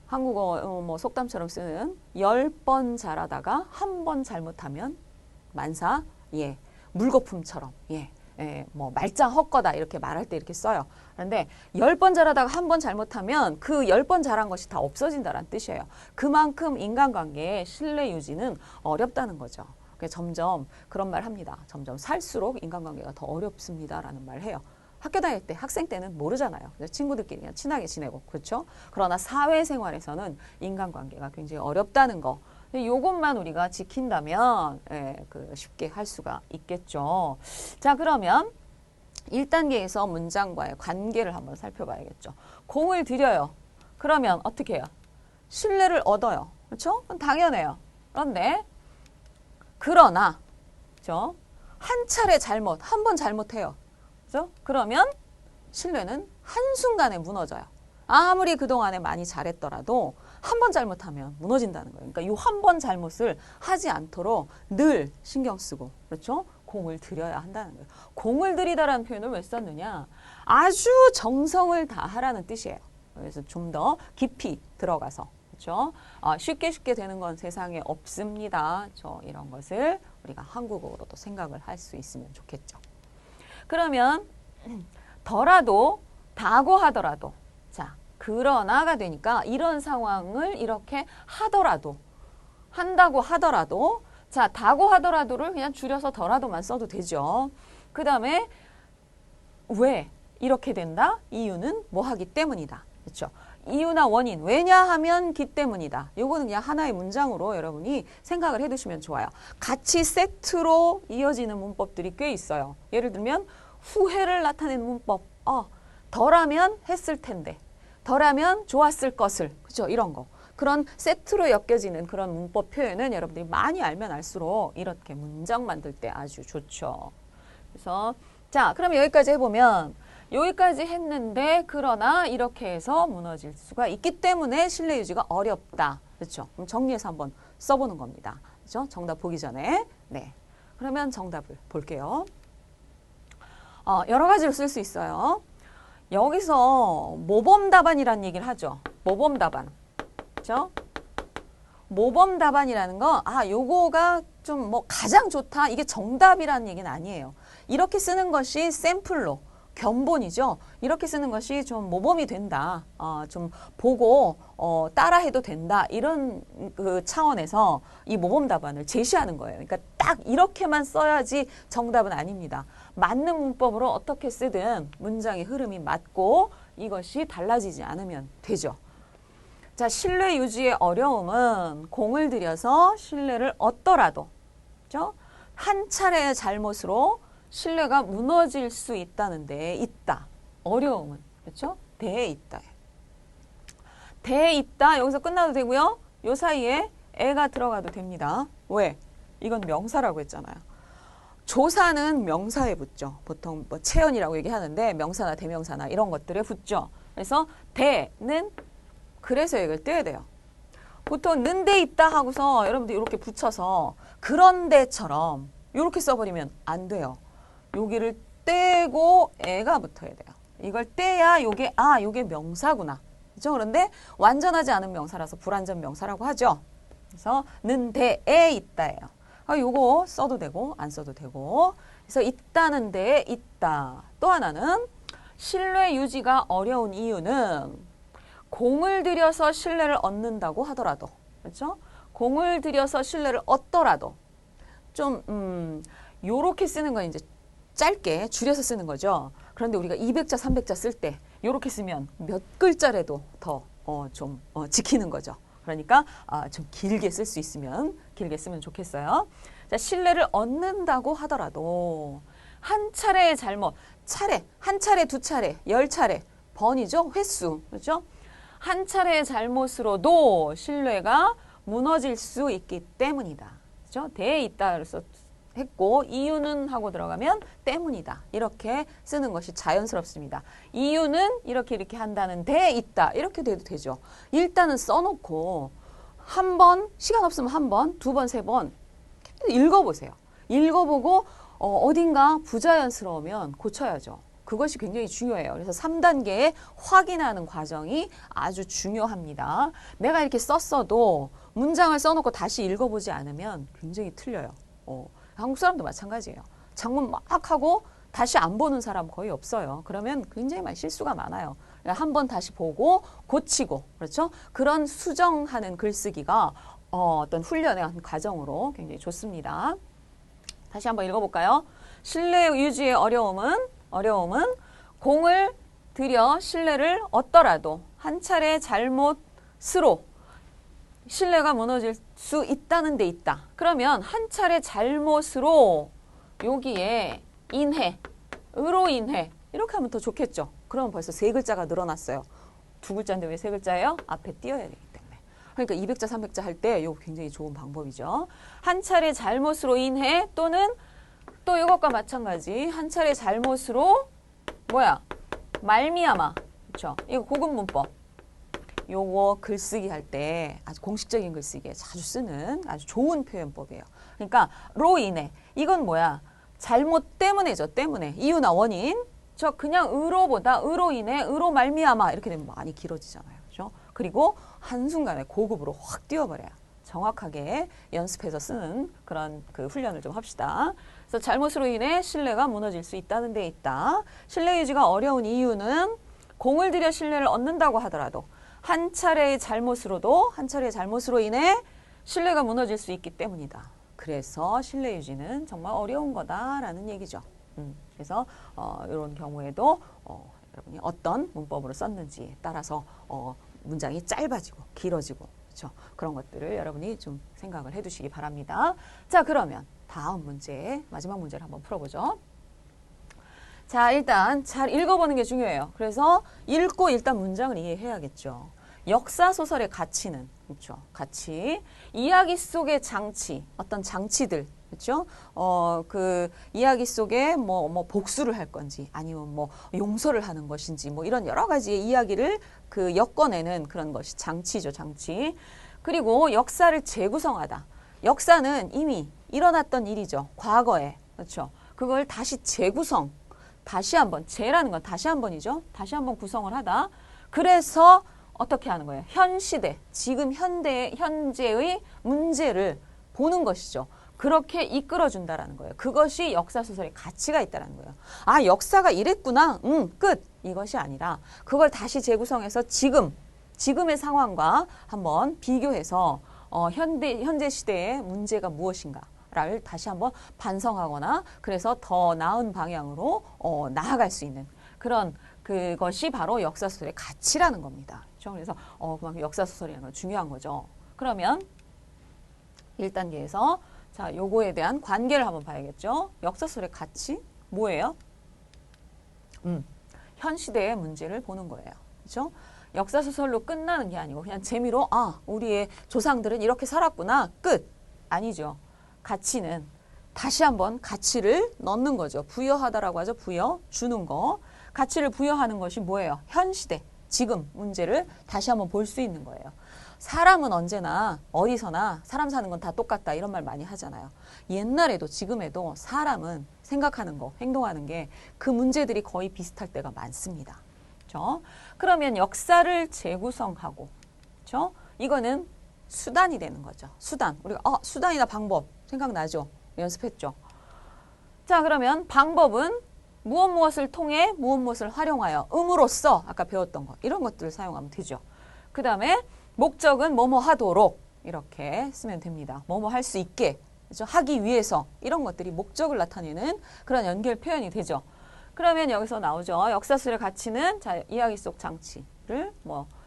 한국어 뭐 속담처럼 쓰는 10번 잘하다가 한 번 잘못하면 만사 물거품처럼 뭐 말짱 헛거다 이렇게 말할 때 이렇게 써요. 그런데 10번 잘하다가 한 번 잘못하면 그 10번 잘한 것이 다 없어진다는 뜻이에요. 그만큼 인간관계의 신뢰 유지는 어렵다는 거죠. 그래서 점점 그런 말 합니다. 점점 살수록 인간관계가 더 어렵습니다라는 말 해요. 학교 다닐 때 학생 때는 모르잖아요. 친구들끼리 그냥 친하게 지내고 그렇죠. 그러나 사회생활에서는 인간관계가 굉장히 어렵다는 거 요것만 우리가 지킨다면 쉽게 할 수가 있겠죠. 자, 그러면 1단계에서 문장과의 관계를 한번 살펴봐야겠죠. 공을 들여요. 그러면 어떻게 해요? 신뢰를 얻어요. 그렇죠? 당연해요. 그러나 그렇죠? 한 차례 잘못, 한 번 잘못해요. 그렇죠? 그러면 신뢰는 한순간에 무너져요. 아무리 그동안에 많이 잘했더라도 한 번 잘못하면 무너진다는 거예요. 그러니까 이 한 번 잘못을 하지 않도록 늘 신경 쓰고, 그렇죠? 공을 들여야 한다는 거예요. 공을 들이다라는 표현을 왜 썼느냐? 아주 정성을 다하라는 뜻이에요. 그래서 좀 더 깊이 들어가서, 그렇죠? 쉽게 되는 건 세상에 없습니다. 이런 것을 우리가 한국어로도 생각을 할 수 있으면 좋겠죠. 그러면 더라도, 다고 하더라도, 자, 그러나가 되니까 이런 상황을 이렇게 하더라도, 한다고 하더라도, 자, 다고 하더라도를 그냥 줄여서 더라도만 써도 되죠. 그 다음에 왜 이렇게 된다? 이유는 뭐 하기 때문이다. 그렇죠? 이유나 원인, 왜냐하면 기 때문이다. 요거는 그냥 하나의 문장으로 여러분이 생각을 해두시면 좋아요. 같이 세트로 이어지는 문법들이 꽤 있어요. 예를 들면 후회를 나타내는 문법. 덜하면 했을 텐데, 덜하면 좋았을 것을, 그렇죠? 이런 거. 그런 세트로 엮여지는 그런 문법 표현은 여러분들이 많이 알면 알수록 이렇게 문장 만들 때 아주 좋죠. 그래서 자, 그러면 여기까지 해보면 여기까지 했는데 그러나 이렇게 해서 무너질 수가 있기 때문에 신뢰 유지가 어렵다. 그렇죠? 그럼 정리해서 한번 써보는 겁니다. 그렇죠? 정답 보기 전에. 네. 그러면 정답을 볼게요. 여러 가지로 쓸 수 있어요. 여기서 모범 답안이라는 얘기를 하죠. 모범 답안. 그렇죠? 모범 답안이라는 거, 요거가 좀 뭐 가장 좋다. 이게 정답이라는 얘기는 아니에요. 이렇게 쓰는 것이 샘플로, 견본이죠. 이렇게 쓰는 것이 좀 모범이 된다. 좀 보고 따라해도 된다. 이런 그 차원에서 이 모범 답안을 제시하는 거예요. 그러니까 딱 이렇게만 써야지 정답은 아닙니다. 맞는 문법으로 어떻게 쓰든 문장의 흐름이 맞고 이것이 달라지지 않으면 되죠. 자, 신뢰 유지의 어려움은 공을 들여서 신뢰를 얻더라도, 그렇죠? 한 차례의 잘못으로 신뢰가 무너질 수 있다는데, 있다. 어려움은, 그렇죠? 대에 있다. 대에 있다. 여기서 끝나도 되고요. 요 사이에 애가 들어가도 됩니다. 왜? 이건 명사라고 했잖아요. 조사는 명사에 붙죠. 보통 뭐 체연이라고 얘기하는데 명사나 대명사나 이런 것들에 붙죠. 그래서 대는 그래서 이걸 떼야 돼요. 보통 는 데 있다 하고서 여러분들 이렇게 붙여서 그런데처럼 이렇게 써버리면 안 돼요. 여기를 떼고 애가 붙어야 돼요. 이걸 떼야 요게 요게 명사구나. 그렇죠? 그런데 완전하지 않은 명사라서 불완전 명사라고 하죠. 그래서 는 데에 있다예요. 요거 써도 되고 안 써도 되고. 그래서 있다는 데에 있다. 또 하나는 신뢰 유지가 어려운 이유는 공을 들여서 신뢰를 얻는다고 하더라도, 그렇죠? 공을 들여서 신뢰를 얻더라도 좀 요렇게 쓰는 건 이제 짧게 줄여서 쓰는 거죠. 그런데 우리가 200자, 300자 쓸 때 요렇게 쓰면 몇 글자라도 더 지키는 거죠. 그러니까 좀 길게 쓸 수 있으면 길게 쓰면 좋겠어요. 자, 신뢰를 얻는다고 하더라도 한 차례의 잘못, 한 차례, 두 차례, 10차례, 번이죠. 횟수, 그렇죠? 한 차례의 잘못으로도 신뢰가 무너질 수 있기 때문이다. 그렇죠? 대에 있다 그래서 했고 이유는 하고 들어가면 때문이다. 이렇게 쓰는 것이 자연스럽습니다. 이유는 이렇게 한다는 데 있다. 이렇게 돼도 되죠. 일단은 써놓고 한 번, 시간 없으면 한 번, 두 번, 세 번 읽어보세요. 읽어보고 어딘가 부자연스러우면 고쳐야죠. 그것이 굉장히 중요해요. 그래서 3단계에 확인하는 과정이 아주 중요합니다. 내가 이렇게 썼어도 문장을 써놓고 다시 읽어보지 않으면 굉장히 틀려요. 한국 사람도 마찬가지예요. 작문 막 하고 다시 안 보는 사람 거의 없어요. 그러면 굉장히 많이 실수가 많아요. 한 번 다시 보고 고치고, 그렇죠? 그런 수정하는 글쓰기가 어떤 훈련의 한 과정으로 굉장히 좋습니다. 다시 한번 읽어볼까요? 신뢰 유지의 어려움은 공을 들여 신뢰를 얻더라도 한 차례 잘못으로 신뢰가 무너질 수 있다는 데 있다. 그러면 한 차례 잘못으로 여기에 인해, 으로 인해 이렇게 하면 더 좋겠죠. 그러면 벌써 세 글자가 늘어났어요. 두 글자인데 왜 세 글자예요? 앞에 띄어야 되기 때문에. 그러니까 200자, 300자 할 때 이거 굉장히 좋은 방법이죠. 한 차례 잘못으로 인해 또는 또 이것과 마찬가지 한 차례 잘못으로 뭐야? 말미암아. 그렇죠? 이거 고급 문법. 요거 글쓰기 할 때 아주 공식적인 글쓰기에 자주 쓰는 아주 좋은 표현법이에요. 그러니까 로 인해 이건 뭐야? 잘못 때문에죠. 때문에. 이유나 원인. 저 그냥 으로보다 으로 인해 으로 말미암아 이렇게 되면 많이 길어지잖아요. 그렇죠? 그리고 한순간에 고급으로 확 띄워버려요. 정확하게 연습해서 쓰는 그런 그 훈련을 좀 합시다. 그래서 잘못으로 인해 신뢰가 무너질 수 있다는 데 있다. 신뢰 유지가 어려운 이유는 공을 들여 신뢰를 얻는다고 하더라도 한 차례의 잘못으로 인해 신뢰가 무너질 수 있기 때문이다. 그래서 신뢰 유지는 정말 어려운 거다라는 얘기죠. 그래서 이런 경우에도 여러분이 어떤 문법으로 썼는지에 따라서 문장이 짧아지고 길어지고 그렇죠? 그런 것들을 여러분이 좀 생각을 해두시기 바랍니다. 자, 그러면 다음 문제, 마지막 문제를 한번 풀어보죠. 자, 일단 잘 읽어보는 게 중요해요. 그래서 읽고 일단 문장을 이해해야겠죠. 역사소설의 가치는, 그렇죠? 가치, 이야기 속의 장치, 어떤 장치들, 그렇죠? 그 이야기 속에 뭐 복수를 할 건지 아니면 뭐 용서를 하는 것인지 뭐 이런 여러 가지의 이야기를 그 엮어내는 그런 것이 장치죠, 장치. 그리고 역사를 재구성하다. 역사는 이미 일어났던 일이죠. 과거에. 그렇죠? 그걸 다시 재구성, 다시 한번, 재라는 건 다시 한번이죠. 다시 한번 구성을 하다. 그래서 어떻게 하는 거예요? 현 시대, 지금 현재의 문제를 보는 것이죠. 그렇게 이끌어준다라는 거예요. 그것이 역사소설의 가치가 있다는 거예요. 아, 역사가 이랬구나. 끝. 이것이 아니라 그걸 다시 재구성해서 지금의 상황과 한번 비교해서 현재 시대의 문제가 무엇인가를 다시 한번 반성하거나 그래서 더 나은 방향으로 나아갈 수 있는 그런 그것이 바로 역사소설의 가치라는 겁니다. 그렇죠? 그래서 그만큼 역사소설이라는 건 중요한 거죠. 그러면 1단계에서 자, 요거에 대한 관계를 한번 봐야겠죠. 역사소설의 가치 뭐예요? 현 시대의 문제를 보는 거예요. 그렇죠? 역사소설로 끝나는 게 아니고 그냥 재미로 우리의 조상들은 이렇게 살았구나. 끝. 아니죠. 가치는 다시 한번 가치를 넣는 거죠. 부여하다라고 하죠. 부여, 주는 거. 가치를 부여하는 것이 뭐예요? 현 시대, 지금 문제를 다시 한번 볼 수 있는 거예요. 사람은 언제나 어디서나 사람 사는 건 다 똑같다 이런 말 많이 하잖아요. 옛날에도 지금에도 사람은 생각하는 거, 행동하는 게 그 문제들이 거의 비슷할 때가 많습니다. 그렇죠? 그러면 역사를 재구성하고, 그렇죠? 이거는 수단이 되는 거죠. 수단. 우리가 수단이나 방법 생각나죠? 연습했죠. 자, 그러면 방법은 무엇을 통해 무엇을 활용하여 음으로써 아까 배웠던 거 이런 것들을 사용하면 되죠. 그 다음에 목적은 뭐뭐 하도록 이렇게 쓰면 됩니다. 뭐뭐 할 수 있게, 그렇죠? 하기 위해서 이런 것들이 목적을 나타내는 그런 연결 표현이 되죠. 그러면 여기서 나오죠. 역사술의 가치는 자, 이야기 속 장치를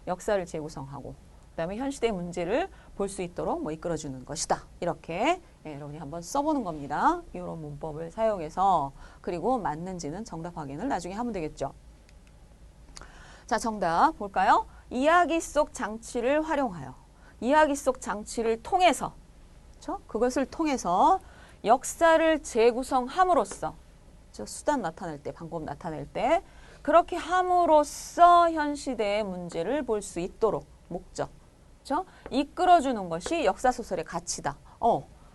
역사를 재구성하고 그다음에 현 시대의 문제를 볼 수 있도록 이끌어주는 것이다. 이렇게 여러분이 한번 써보는 겁니다. 이런 문법을 사용해서 그리고 맞는지는 정답 확인을 나중에 하면 되겠죠. 자, 정답 볼까요? 이야기 속 장치를 활용하여 이야기 속 장치를 통해서 그렇죠? 그것을 통해서 역사를 재구성함으로써 수단 나타낼 때, 방법 나타낼 때 그렇게 함으로써 현 시대의 문제를 볼 수 있도록 목적, 그렇죠? 이끌어주는 것이 역사소설의 가치다.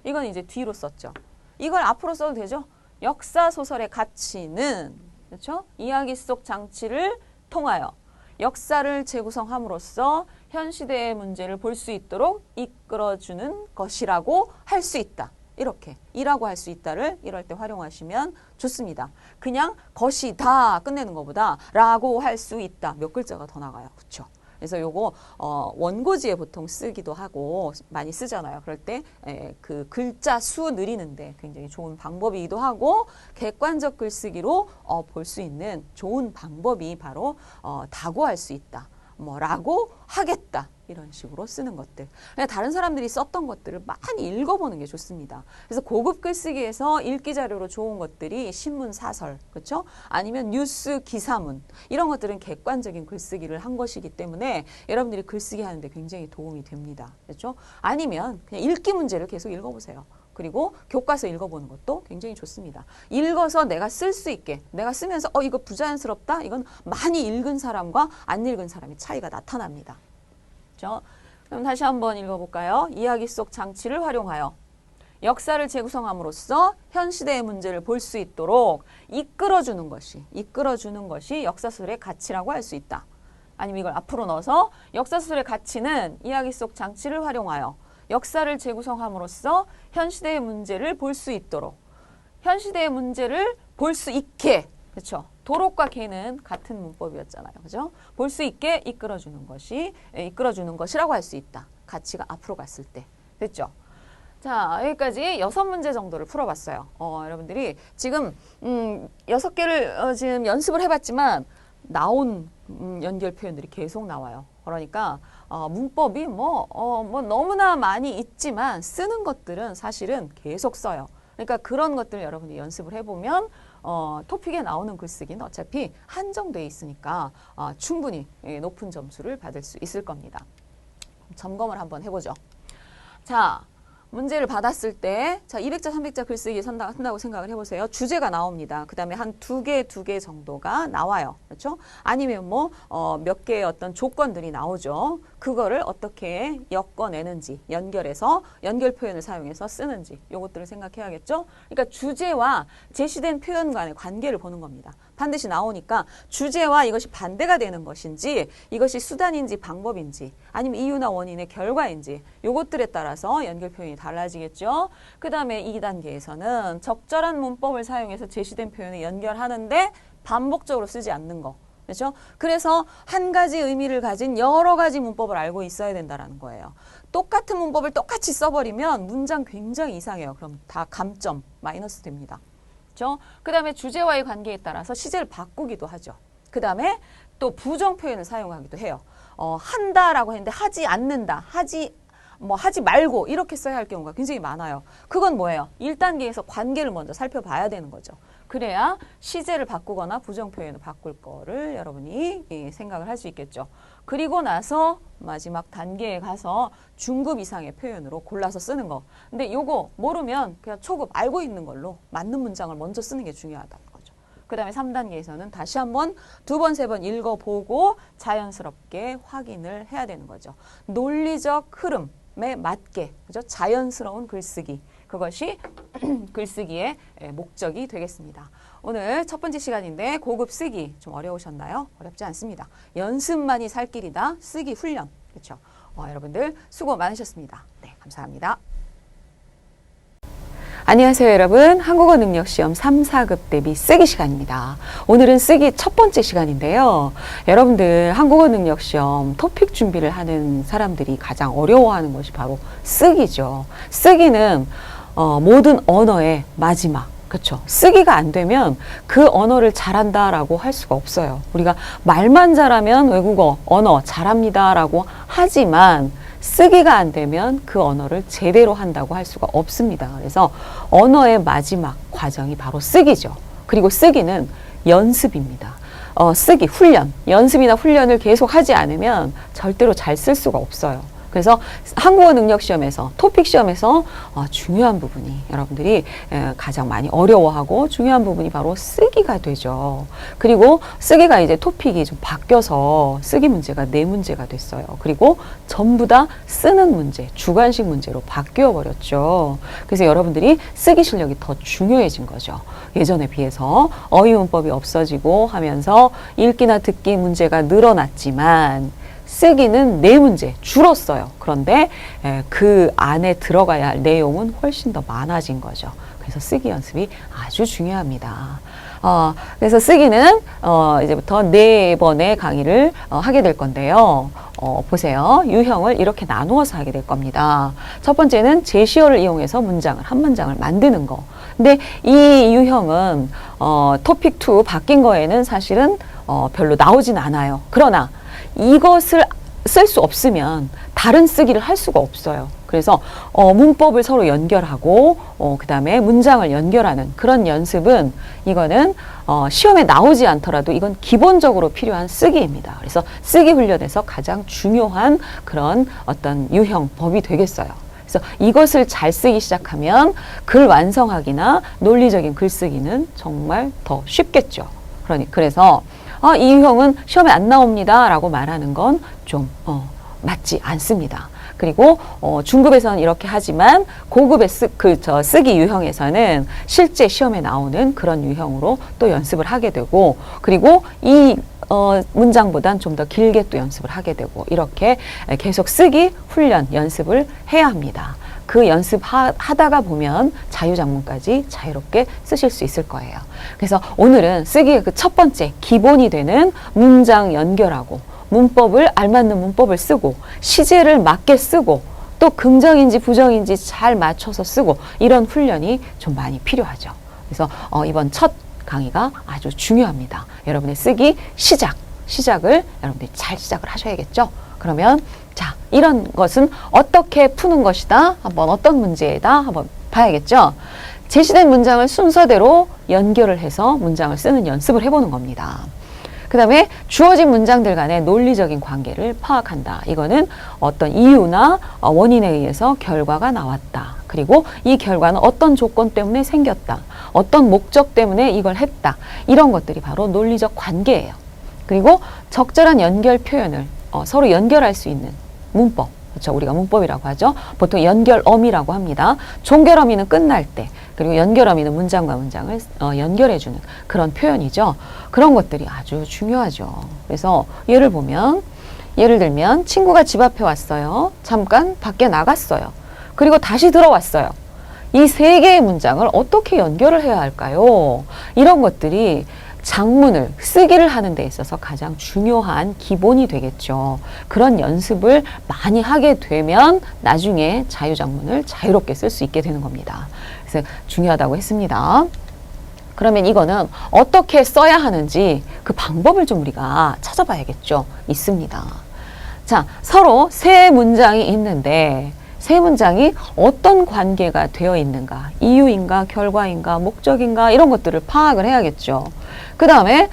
이건 이제 뒤로 썼죠. 이걸 앞으로 써도 되죠? 역사소설의 가치는 그렇죠? 이야기 속 장치를 통하여 역사를 재구성함으로써 현 시대의 문제를 볼 수 있도록 이끌어주는 것이라고 할 수 있다. 이렇게 이라고 할 수 있다를 이럴 때 활용하시면 좋습니다. 그냥 것이다 끝내는 것보다 라고 할 수 있다. 몇 글자가 더 나가요. 그렇죠? 그래서 요거 원고지에 보통 쓰기도 하고 많이 쓰잖아요. 그럴 때 그 글자 수 늘리는데 굉장히 좋은 방법이기도 하고 객관적 글쓰기로 볼 수 있는 좋은 방법이 바로 다고할 수 있다. 라고 하겠다. 이런 식으로 쓰는 것들. 그냥 다른 사람들이 썼던 것들을 많이 읽어보는 게 좋습니다. 그래서 고급 글쓰기에서 읽기 자료로 좋은 것들이 신문 사설, 그렇죠? 아니면 뉴스 기사문 이런 것들은 객관적인 글쓰기를 한 것이기 때문에 여러분들이 글쓰기 하는데 굉장히 도움이 됩니다. 그렇죠? 아니면 그냥 읽기 문제를 계속 읽어보세요. 그리고 교과서 읽어보는 것도 굉장히 좋습니다. 읽어서 내가 쓸 수 있게, 내가 쓰면서 이거 부자연스럽다? 이건 많이 읽은 사람과 안 읽은 사람의 차이가 나타납니다. 그렇죠? 그럼 다시 한번 읽어볼까요? 이야기 속 장치를 활용하여 역사를 재구성함으로써 현 시대의 문제를 볼 수 있도록 이끌어주는 것이 역사소설의 가치라고 할 수 있다. 아니면 이걸 앞으로 넣어서 역사소설의 가치는 이야기 속 장치를 활용하여 역사를 재구성함으로써 현 시대의 문제를 볼 수 있도록, 현 시대의 문제를 볼 수 있게, 그렇죠? 도록과 개는 같은 문법이었잖아요, 그죠? 볼 수 있게 이끌어주는 것이라고 할 수 있다. 가치가 앞으로 갔을 때, 됐죠? 자, 여기까지 6문제 정도를 풀어봤어요. 여러분들이 지금 6개를 지금 연습을 해봤지만 나온 연결 표현들이 계속 나와요. 그러니까 문법이 너무나 많이 있지만 쓰는 것들은 사실은 계속 써요. 그러니까 그런 것들 여러분이 연습을 해보면 토픽에 나오는 글쓰기는 어차피 한정되어 있으니까 충분히 높은 점수를 받을 수 있을 겁니다. 점검을 한번 해보죠. 자, 문제를 받았을 때, 자, 200자, 300자 글쓰기 한다고 생각을 해보세요. 주제가 나옵니다. 그 다음에 한 두 개 정도가 나와요. 그렇죠? 아니면 몇 개의 어떤 조건들이 나오죠. 그거를 어떻게 엮어내는지, 연결해서, 연결 표현을 사용해서 쓰는지, 요것들을 생각해야겠죠? 그러니까 주제와 제시된 표현 간의 관계를 보는 겁니다. 반드시 나오니까 주제와 이것이 반대가 되는 것인지, 이것이 수단인지 방법인지, 아니면 이유나 원인의 결과인지, 요것들에 따라서 연결 표현이 달라지겠죠. 그 다음에 2단계에서는 적절한 문법을 사용해서 제시된 표현을 연결하는데 반복적으로 쓰지 않는 거. 그렇죠? 그래서 한 가지 의미를 가진 여러 가지 문법을 알고 있어야 된다는 거예요. 똑같은 문법을 똑같이 써버리면 문장 굉장히 이상해요. 그럼 다 감점, 마이너스 됩니다. 그렇죠? 그 다음에 주제와의 관계에 따라서 시제를 바꾸기도 하죠. 그 다음에 또 부정 표현을 사용하기도 해요. 한다라고 했는데 하지 않는다, 하지 말고 이렇게 써야 할 경우가 굉장히 많아요. 그건 뭐예요? 1단계에서 관계를 먼저 살펴봐야 되는 거죠. 그래야 시제를 바꾸거나 부정 표현을 바꿀 거를 여러분이 생각을 할 수 있겠죠. 그리고 나서 마지막 단계에 가서 중급 이상의 표현으로 골라서 쓰는 거. 근데 요거 모르면 그냥 초급 알고 있는 걸로 맞는 문장을 먼저 쓰는 게 중요하다는 거죠. 그 다음에 3단계에서는 다시 한번 2번, 3번 읽어보고 자연스럽게 확인을 해야 되는 거죠. 논리적 흐름에 맞게, 그죠? 자연스러운 글쓰기. 그것이 글쓰기의 목적이 되겠습니다. 오늘 첫 번째 시간인데 고급 쓰기 좀 어려우셨나요? 어렵지 않습니다. 연습만이 살 길이다. 쓰기 훈련. 그렇죠? 여러분들 수고 많으셨습니다. 네, 감사합니다. 안녕하세요, 여러분. 한국어 능력 시험 3, 4급 대비 쓰기 시간입니다. 오늘은 쓰기 첫 번째 시간인데요. 여러분들 한국어 능력 시험 토픽 준비를 하는 사람들이 가장 어려워하는 것이 바로 쓰기죠. 쓰기는 모든 언어의 마지막. 그렇죠. 쓰기가 안 되면 그 언어를 잘한다라고 할 수가 없어요. 우리가 말만 잘하면 외국어, 언어 잘합니다라고 하지만 쓰기가 안 되면 그 언어를 제대로 한다고 할 수가 없습니다. 그래서 언어의 마지막 과정이 바로 쓰기죠. 그리고 쓰기는 연습입니다. 쓰기, 훈련, 연습이나 훈련을 계속 하지 않으면 절대로 잘 쓸 수가 없어요. 그래서 한국어 능력 시험에서, 토픽 시험에서 중요한 부분이 여러분들이 가장 많이 어려워하고 중요한 부분이 바로 쓰기가 되죠. 그리고 쓰기가 이제 토픽이 좀 바뀌어서 쓰기 문제가 4문제가 됐어요. 그리고 전부 다 쓰는 문제, 주관식 문제로 바뀌어 버렸죠. 그래서 여러분들이 쓰기 실력이 더 중요해진 거죠. 예전에 비해서 어휘 문법이 없어지고 하면서 읽기나 듣기 문제가 늘어났지만 쓰기는 4문제 줄었어요. 그런데 그 안에 들어가야 할 내용은 훨씬 더 많아진 거죠. 그래서 쓰기 연습이 아주 중요합니다. 그래서 쓰기는 이제부터 4번의 강의를 하게 될 건데요. 보세요. 유형을 이렇게 나누어서 하게 될 겁니다. 첫 번째는 제시어를 이용해서 한 문장을 만드는 거. 근데 이 유형은 토픽 2 바뀐 거에는 사실은 별로 나오진 않아요. 그러나 이것을 쓸 수 없으면 다른 쓰기를 할 수가 없어요. 그래서 문법을 서로 연결하고 그 다음에 문장을 연결하는 그런 연습은 이거는 시험에 나오지 않더라도 이건 기본적으로 필요한 쓰기입니다. 그래서 쓰기 훈련에서 가장 중요한 그런 어떤 유형, 법이 되겠어요. 그래서 이것을 잘 쓰기 시작하면 글 완성하기나 논리적인 글쓰기는 정말 더 쉽겠죠. 그래서 이 유형은 시험에 안 나옵니다 라고 말하는 건 좀 맞지 않습니다. 그리고 중급에서는 이렇게 하지만 고급의 쓰기 유형에서는 실제 시험에 나오는 그런 유형으로 또 연습을 하게 되고, 그리고 이 문장보단 좀 더 길게 또 연습을 하게 되고, 이렇게 계속 쓰기 훈련 연습을 해야 합니다. 그 연습하다가 보면 자유작문까지 자유롭게 쓰실 수 있을 거예요. 그래서 오늘은 쓰기의 그 첫 번째 기본이 되는 문장 연결하고, 문법을 알맞는 문법을 쓰고, 시제를 맞게 쓰고, 또 긍정인지 부정인지 잘 맞춰서 쓰고, 이런 훈련이 좀 많이 필요하죠. 그래서 이번 첫 강의가 아주 중요합니다. 여러분의 쓰기 시작을 여러분들이 잘 시작을 하셔야겠죠. 그러면 자, 이런 것은 어떻게 푸는 것이다, 한번 어떤 문제이다 한번 봐야겠죠. 제시된 문장을 순서대로 연결을 해서 문장을 쓰는 연습을 해보는 겁니다. 그 다음에 주어진 문장들 간의 논리적인 관계를 파악한다. 이거는 어떤 이유나 원인에 의해서 결과가 나왔다. 그리고 이 결과는 어떤 조건 때문에 생겼다. 어떤 목적 때문에 이걸 했다. 이런 것들이 바로 논리적 관계예요. 그리고 적절한 연결 표현을 서로 연결할 수 있는 문법. 그렇죠. 우리가 문법이라고 하죠. 보통 연결어미라고 합니다. 종결어미는 끝날 때, 그리고 연결어미는 문장과 문장을 연결해주는 그런 표현이죠. 그런 것들이 아주 중요하죠. 그래서 예를 들면 친구가 집 앞에 왔어요. 잠깐 밖에 나갔어요. 그리고 다시 들어왔어요. 이 세 개의 문장을 어떻게 연결을 해야 할까요? 이런 것들이 장문을 쓰기를 하는 데 있어서 가장 중요한 기본이 되겠죠. 그런 연습을 많이 하게 되면 나중에 자유작문을 자유롭게 쓸 수 있게 되는 겁니다. 그래서 중요하다고 했습니다. 그러면 이거는 어떻게 써야 하는지 그 방법을 좀 우리가 찾아봐야겠죠. 있습니다. 자, 서로 세 문장이 있는데 세 문장이 어떤 관계가 되어 있는가, 이유인가, 결과인가, 목적인가, 이런 것들을 파악을 해야겠죠. 그 다음에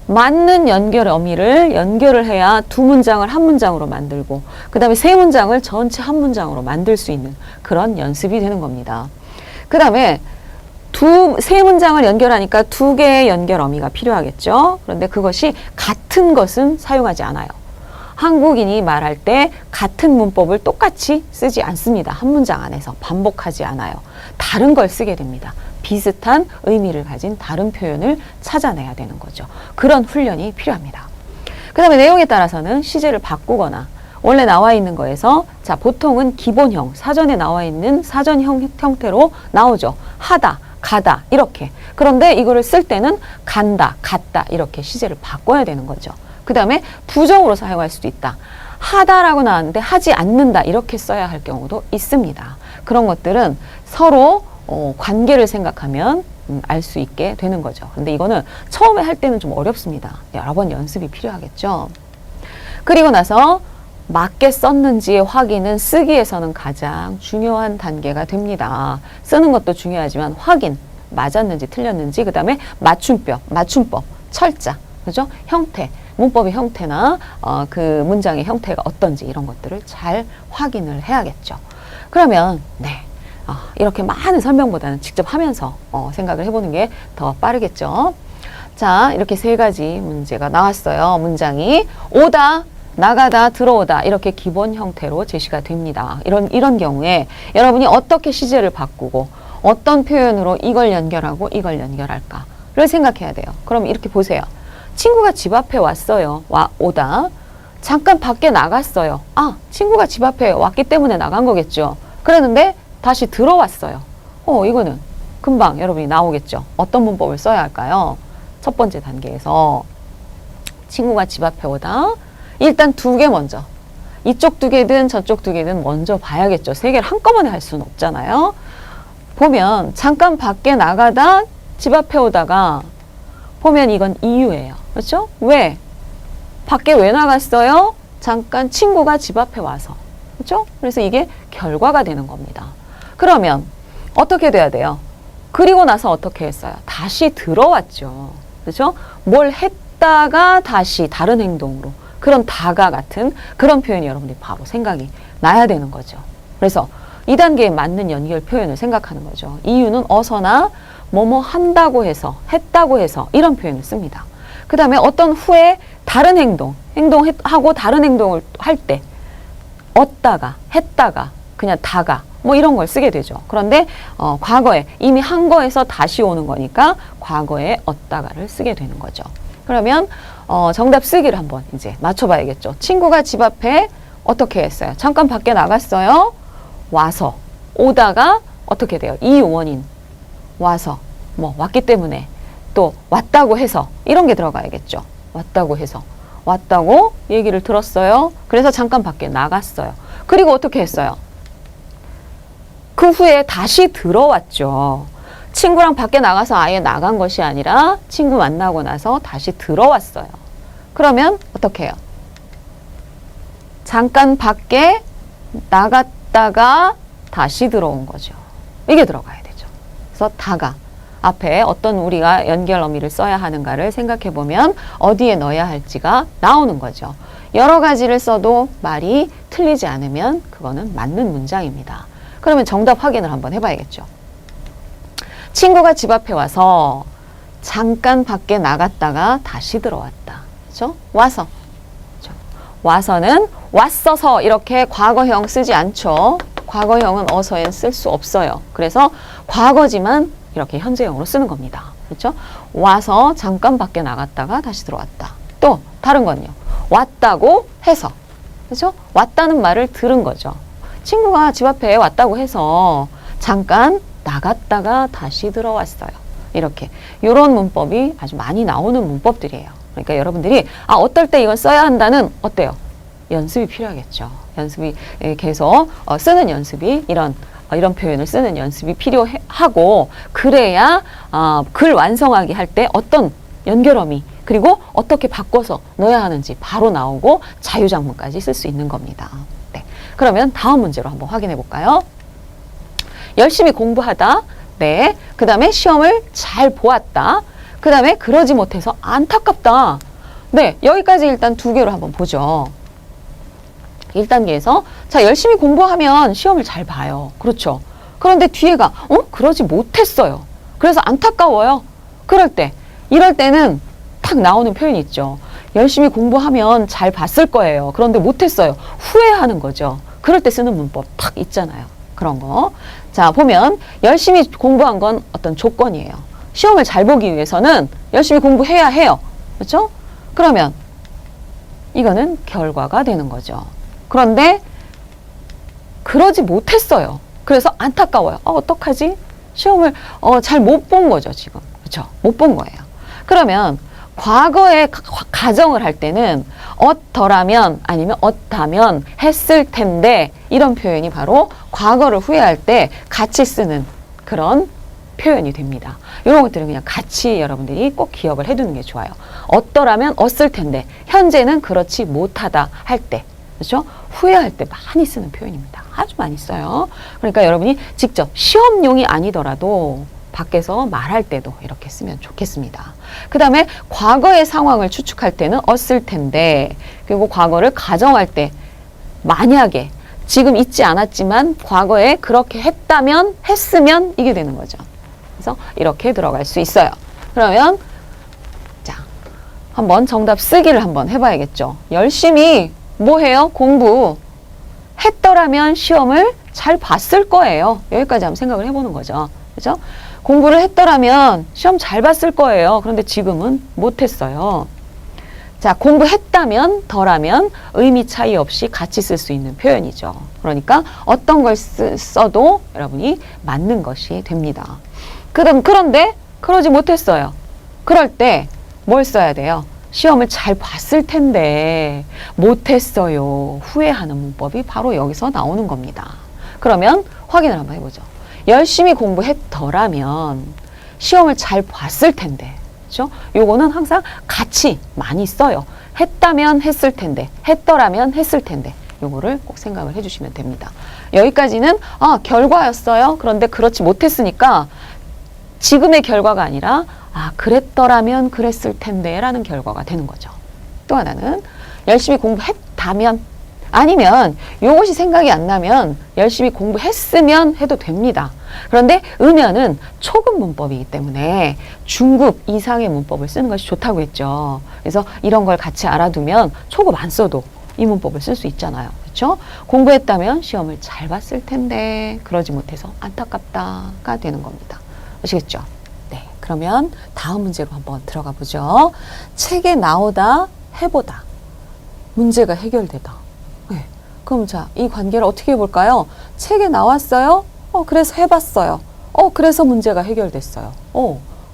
맞는 연결 어미를 연결을 해야 두 문장을 한 문장으로 만들고, 그 다음에 세 문장을 전체 한 문장으로 만들 수 있는 그런 연습이 되는 겁니다. 그 다음에 세 문장을 연결하니까 두 개의 연결 어미가 필요하겠죠. 그런데 그것이 같은 것은 사용하지 않아요. 한국인이 말할 때 같은 문법을 똑같이 쓰지 않습니다. 한 문장 안에서 반복하지 않아요. 다른 걸 쓰게 됩니다. 비슷한 의미를 가진 다른 표현을 찾아내야 되는 거죠. 그런 훈련이 필요합니다. 그 다음에 내용에 따라서는 시제를 바꾸거나, 원래 나와 있는 거에서 자, 보통은 기본형, 사전에 나와 있는 사전 형태로 나오죠. 하다, 가다 이렇게. 그런데 이거를 쓸 때는 간다, 갔다 이렇게 시제를 바꿔야 되는 거죠. 그 다음에 부정으로 사용할 수도 있다. 하다라고 나왔는데 하지 않는다 이렇게 써야 할 경우도 있습니다. 그런 것들은 서로 관계를 생각하면 알 수 있게 되는 거죠. 근데 이거는 처음에 할 때는 좀 어렵습니다. 여러 번 연습이 필요하겠죠. 그리고 나서 맞게 썼는지의 확인은 쓰기에서는 가장 중요한 단계가 됩니다. 쓰는 것도 중요하지만 확인, 맞았는지 틀렸는지, 그 다음에 맞춤법, 철자, 그죠? 형태, 문법의 형태나 그 문장의 형태가 어떤지 이런 것들을 잘 확인을 해야겠죠. 그러면 이렇게 많은 설명보다는 직접 하면서 생각을 해보는 게 더 빠르겠죠. 자, 이렇게 세 가지 문제가 나왔어요. 문장이 오다, 나가다, 들어오다 이렇게 기본 형태로 제시가 됩니다. 이런 경우에 여러분이 어떻게 시제를 바꾸고 어떤 표현으로 이걸 연결하고 이걸 연결할까를 생각해야 돼요. 그럼 이렇게 보세요. 친구가 집 앞에 왔어요. 오다. 잠깐 밖에 나갔어요. 친구가 집 앞에 왔기 때문에 나간 거겠죠. 그랬는데 다시 들어왔어요. 이거는 금방 여러분이 나오겠죠. 어떤 문법을 써야 할까요? 첫 번째 단계에서 친구가 집 앞에 오다. 일단 두 개 먼저. 이쪽 두 개든 저쪽 두 개든 먼저 봐야겠죠. 세 개를 한꺼번에 할 수는 없잖아요. 보면 잠깐 밖에 나가다 집 앞에 오다가 보면 이건 이유예요. 그렇죠? 왜? 밖에 왜 나갔어요? 잠깐 친구가 집 앞에 와서. 그렇죠? 그래서 이게 결과가 되는 겁니다. 그러면 어떻게 돼야 돼요? 그리고 나서 어떻게 했어요? 다시 들어왔죠. 그렇죠? 뭘 했다가 다시 다른 행동으로. 그런 다가 같은 그런 표현이 여러분들이 바로 생각이 나야 되는 거죠. 그래서 2단계에 맞는 연결 표현을 생각하는 거죠. 이유는 어서나 뭐뭐 한다고 해서, 했다고 해서 이런 표현을 씁니다. 그 다음에 어떤 후에 다른 행동하고 다른 행동을 할 때 얻다가, 했다가, 그냥 다가 뭐 이런 걸 쓰게 되죠. 그런데 과거에 이미 한 거에서 다시 오는 거니까 과거에 얻다가를 쓰게 되는 거죠. 그러면 정답 쓰기를 한번 이제 맞춰봐야겠죠. 친구가 집 앞에 어떻게 했어요? 잠깐 밖에 나갔어요. 와서 오다가 어떻게 돼요? 이 원인 와서 뭐 왔기 때문에 또 왔다고 해서 이런 게 들어가야겠죠. 왔다고 해서 왔다고 얘기를 들었어요. 그래서 잠깐 밖에 나갔어요. 그리고 어떻게 했어요? 그 후에 다시 들어왔죠. 친구랑 밖에 나가서 아예 나간 것이 아니라 친구 만나고 나서 다시 들어왔어요. 그러면 어떻게 해요? 잠깐 밖에 나갔다가 다시 들어온 거죠. 이게 들어가야 되죠. 그래서 다가 앞에 어떤 우리가 연결 어미를 써야 하는가를 생각해 보면 어디에 넣어야 할지가 나오는 거죠. 여러 가지를 써도 말이 틀리지 않으면 그거는 맞는 문장입니다. 그러면 정답 확인을 한번 해봐야겠죠. 친구가 집 앞에 와서 잠깐 밖에 나갔다가 다시 들어왔다. 그렇죠? 와서. 그렇죠? 와서는 왔어서 이렇게 과거형 쓰지 않죠. 과거형은 어서엔 쓸 수 없어요. 그래서 과거지만 이렇게 현재형으로 쓰는 겁니다. 그렇죠? 와서 잠깐 밖에 나갔다가 다시 들어왔다. 또 다른 건요. 왔다고 해서. 그렇죠? 왔다는 말을 들은 거죠. 친구가 집 앞에 왔다고 해서 잠깐 나갔다가 다시 들어왔어요. 이렇게 이런 문법이 아주 많이 나오는 문법들이에요. 그러니까 여러분들이 어떨 때 이걸 써야 한다는 어때요? 연습이 필요하겠죠. 연습이 계속 쓰는 연습이 이런 표현을 쓰는 연습이 필요하고 그래야 글 완성하기 할 때 어떤 연결어미 그리고 어떻게 바꿔서 넣어야 하는지 바로 나오고 자유장문까지 쓸 수 있는 겁니다. 네. 그러면 다음 문제로 한번 확인해 볼까요? 열심히 공부하다. 네. 그 다음에 시험을 잘 보았다. 그 다음에 그러지 못해서 안타깝다. 네. 여기까지 일단 두 개로 한번 보죠. 1단계에서 자 열심히 공부하면 시험을 잘 봐요. 그렇죠. 그런데 뒤에가 그러지 못했어요. 그래서 안타까워요. 이럴 때는 탁 나오는 표현이 있죠. 열심히 공부하면 잘 봤을 거예요. 그런데 못했어요. 후회하는 거죠. 그럴 때 쓰는 문법 탁 있잖아요. 그런 거. 자 보면 열심히 공부한 건 어떤 조건이에요. 시험을 잘 보기 위해서는 열심히 공부해야 해요. 그렇죠? 그러면 이거는 결과가 되는 거죠. 그런데 그러지 못했어요. 그래서 안타까워요. 어떡하지? 시험을 잘 못 본 거죠, 지금. 그렇죠? 못 본 거예요. 그러면 과거에 가정을 할 때는 어더라면 아니면 어다면 했을 텐데 이런 표현이 바로 과거를 후회할 때 같이 쓰는 그런 표현이 됩니다. 이런 것들은 그냥 같이 여러분들이 꼭 기억을 해두는 게 좋아요. 어더라면 얻을 텐데 현재는 그렇지 못하다 할 때 그렇죠? 후회할 때 많이 쓰는 표현입니다. 아주 많이 써요. 그러니까 여러분이 직접 시험용이 아니더라도 밖에서 말할 때도 이렇게 쓰면 좋겠습니다. 그 다음에 과거의 상황을 추측할 때는 얻을 텐데 그리고 과거를 가정할 때 만약에 지금 있지 않았지만 과거에 그렇게 했으면 이게 되는 거죠. 그래서 이렇게 들어갈 수 있어요. 그러면 자 한번 정답 쓰기를 한번 해봐야겠죠. 열심히 뭐 해요? 공부 했더라면 시험을 잘 봤을 거예요. 여기까지 한번 생각을 해보는 거죠. 그죠? 공부를 했더라면 시험 잘 봤을 거예요. 그런데 지금은 못했어요. 자, 공부했다면, 덜하면 의미 차이 없이 같이 쓸 수 있는 표현이죠. 그러니까 어떤 걸 써도 여러분이 맞는 것이 됩니다. 그런데 그러지 못했어요. 그럴 때 뭘 써야 돼요? 시험을 잘 봤을 텐데 못했어요. 후회하는 문법이 바로 여기서 나오는 겁니다. 그러면 확인을 한번 해보죠. 열심히 공부했더라면 시험을 잘 봤을 텐데 그렇죠? 요거는 항상 같이 많이 써요. 했다면 했을 텐데, 했더라면 했을 텐데. 요거를 꼭 생각을 해주시면 됩니다. 여기까지는 결과였어요. 그런데 그렇지 못했으니까 지금의 결과가 아니라 그랬더라면 그랬을 텐데 라는 결과가 되는 거죠. 또 하나는 열심히 공부했다면 아니면 요것이 생각이 안 나면 열심히 공부했으면 해도 됩니다. 그런데 음연은 초급 문법이기 때문에 중급 이상의 문법을 쓰는 것이 좋다고 했죠. 그래서 이런 걸 같이 알아두면 초급 안 써도 이 문법을 쓸 수 있잖아요. 그렇죠? 공부했다면 시험을 잘 봤을 텐데 그러지 못해서 안타깝다가 되는 겁니다. 아시겠죠? 네, 그러면 다음 문제로 한번 들어가 보죠. 책에 나오다 해보다 문제가 해결되다. 네, 그럼 자, 이 관계를 어떻게 해볼까요? 책에 나왔어요. 그래서 해봤어요. 그래서 문제가 해결됐어요.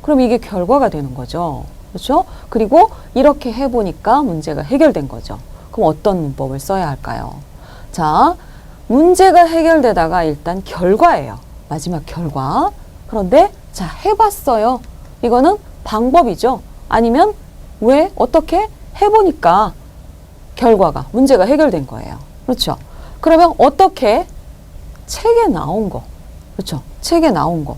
그럼 이게 결과가 되는 거죠. 그렇죠? 그리고 이렇게 해보니까 문제가 해결된 거죠. 그럼 어떤 문법을 써야 할까요? 자, 문제가 해결되다가 일단 결과예요. 마지막 결과. 그런데 자, 해봤어요. 이거는 방법이죠. 아니면 왜? 어떻게? 해보니까 결과가, 문제가 해결된 거예요. 그렇죠? 그러면 어떻게? 책에 나온 거. 그렇죠? 책에 나온 거.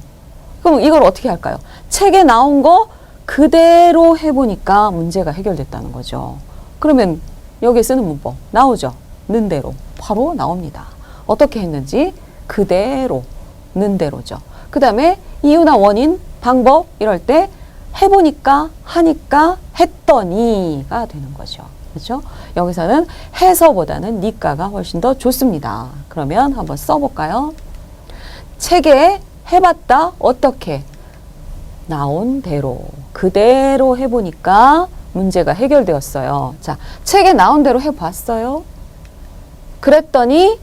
그럼 이걸 어떻게 할까요? 책에 나온 거 그대로 해보니까 문제가 해결됐다는 거죠. 그러면 여기에 쓰는 문법 나오죠? 는 대로. 바로 나옵니다. 어떻게 했는지 그대로, 는 대로죠. 그 다음에 이유나 원인, 방법 이럴 때 해보니까, 하니까, 했더니가 되는 거죠. 그렇죠? 여기서는 해서보다는 니까가 훨씬 더 좋습니다. 그러면 한번 써볼까요? 책에 해봤다. 어떻게? 나온 대로. 그대로 해보니까 문제가 해결되었어요. 자, 책에 나온 대로 해봤어요. 그랬더니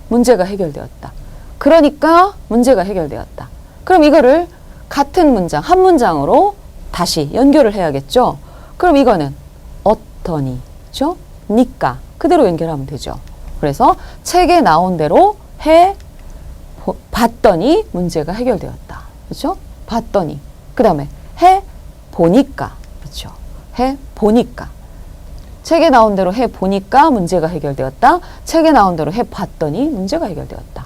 문제가 해결되었다. 그러니까 문제가 해결되었다. 그럼 이거를 같은 문장, 한 문장으로 다시 연결을 해야겠죠? 그럼 이거는 어떠니, 그렇죠? 니까 그대로 연결하면 되죠. 그래서 책에 나온 대로 봤더니 문제가 해결되었다. 그렇죠? 봤더니. 그 다음에 해보니까. 그렇죠? 해보니까. 책에 나온 대로 해보니까 문제가 해결되었다. 책에 나온 대로 해봤더니 문제가 해결되었다.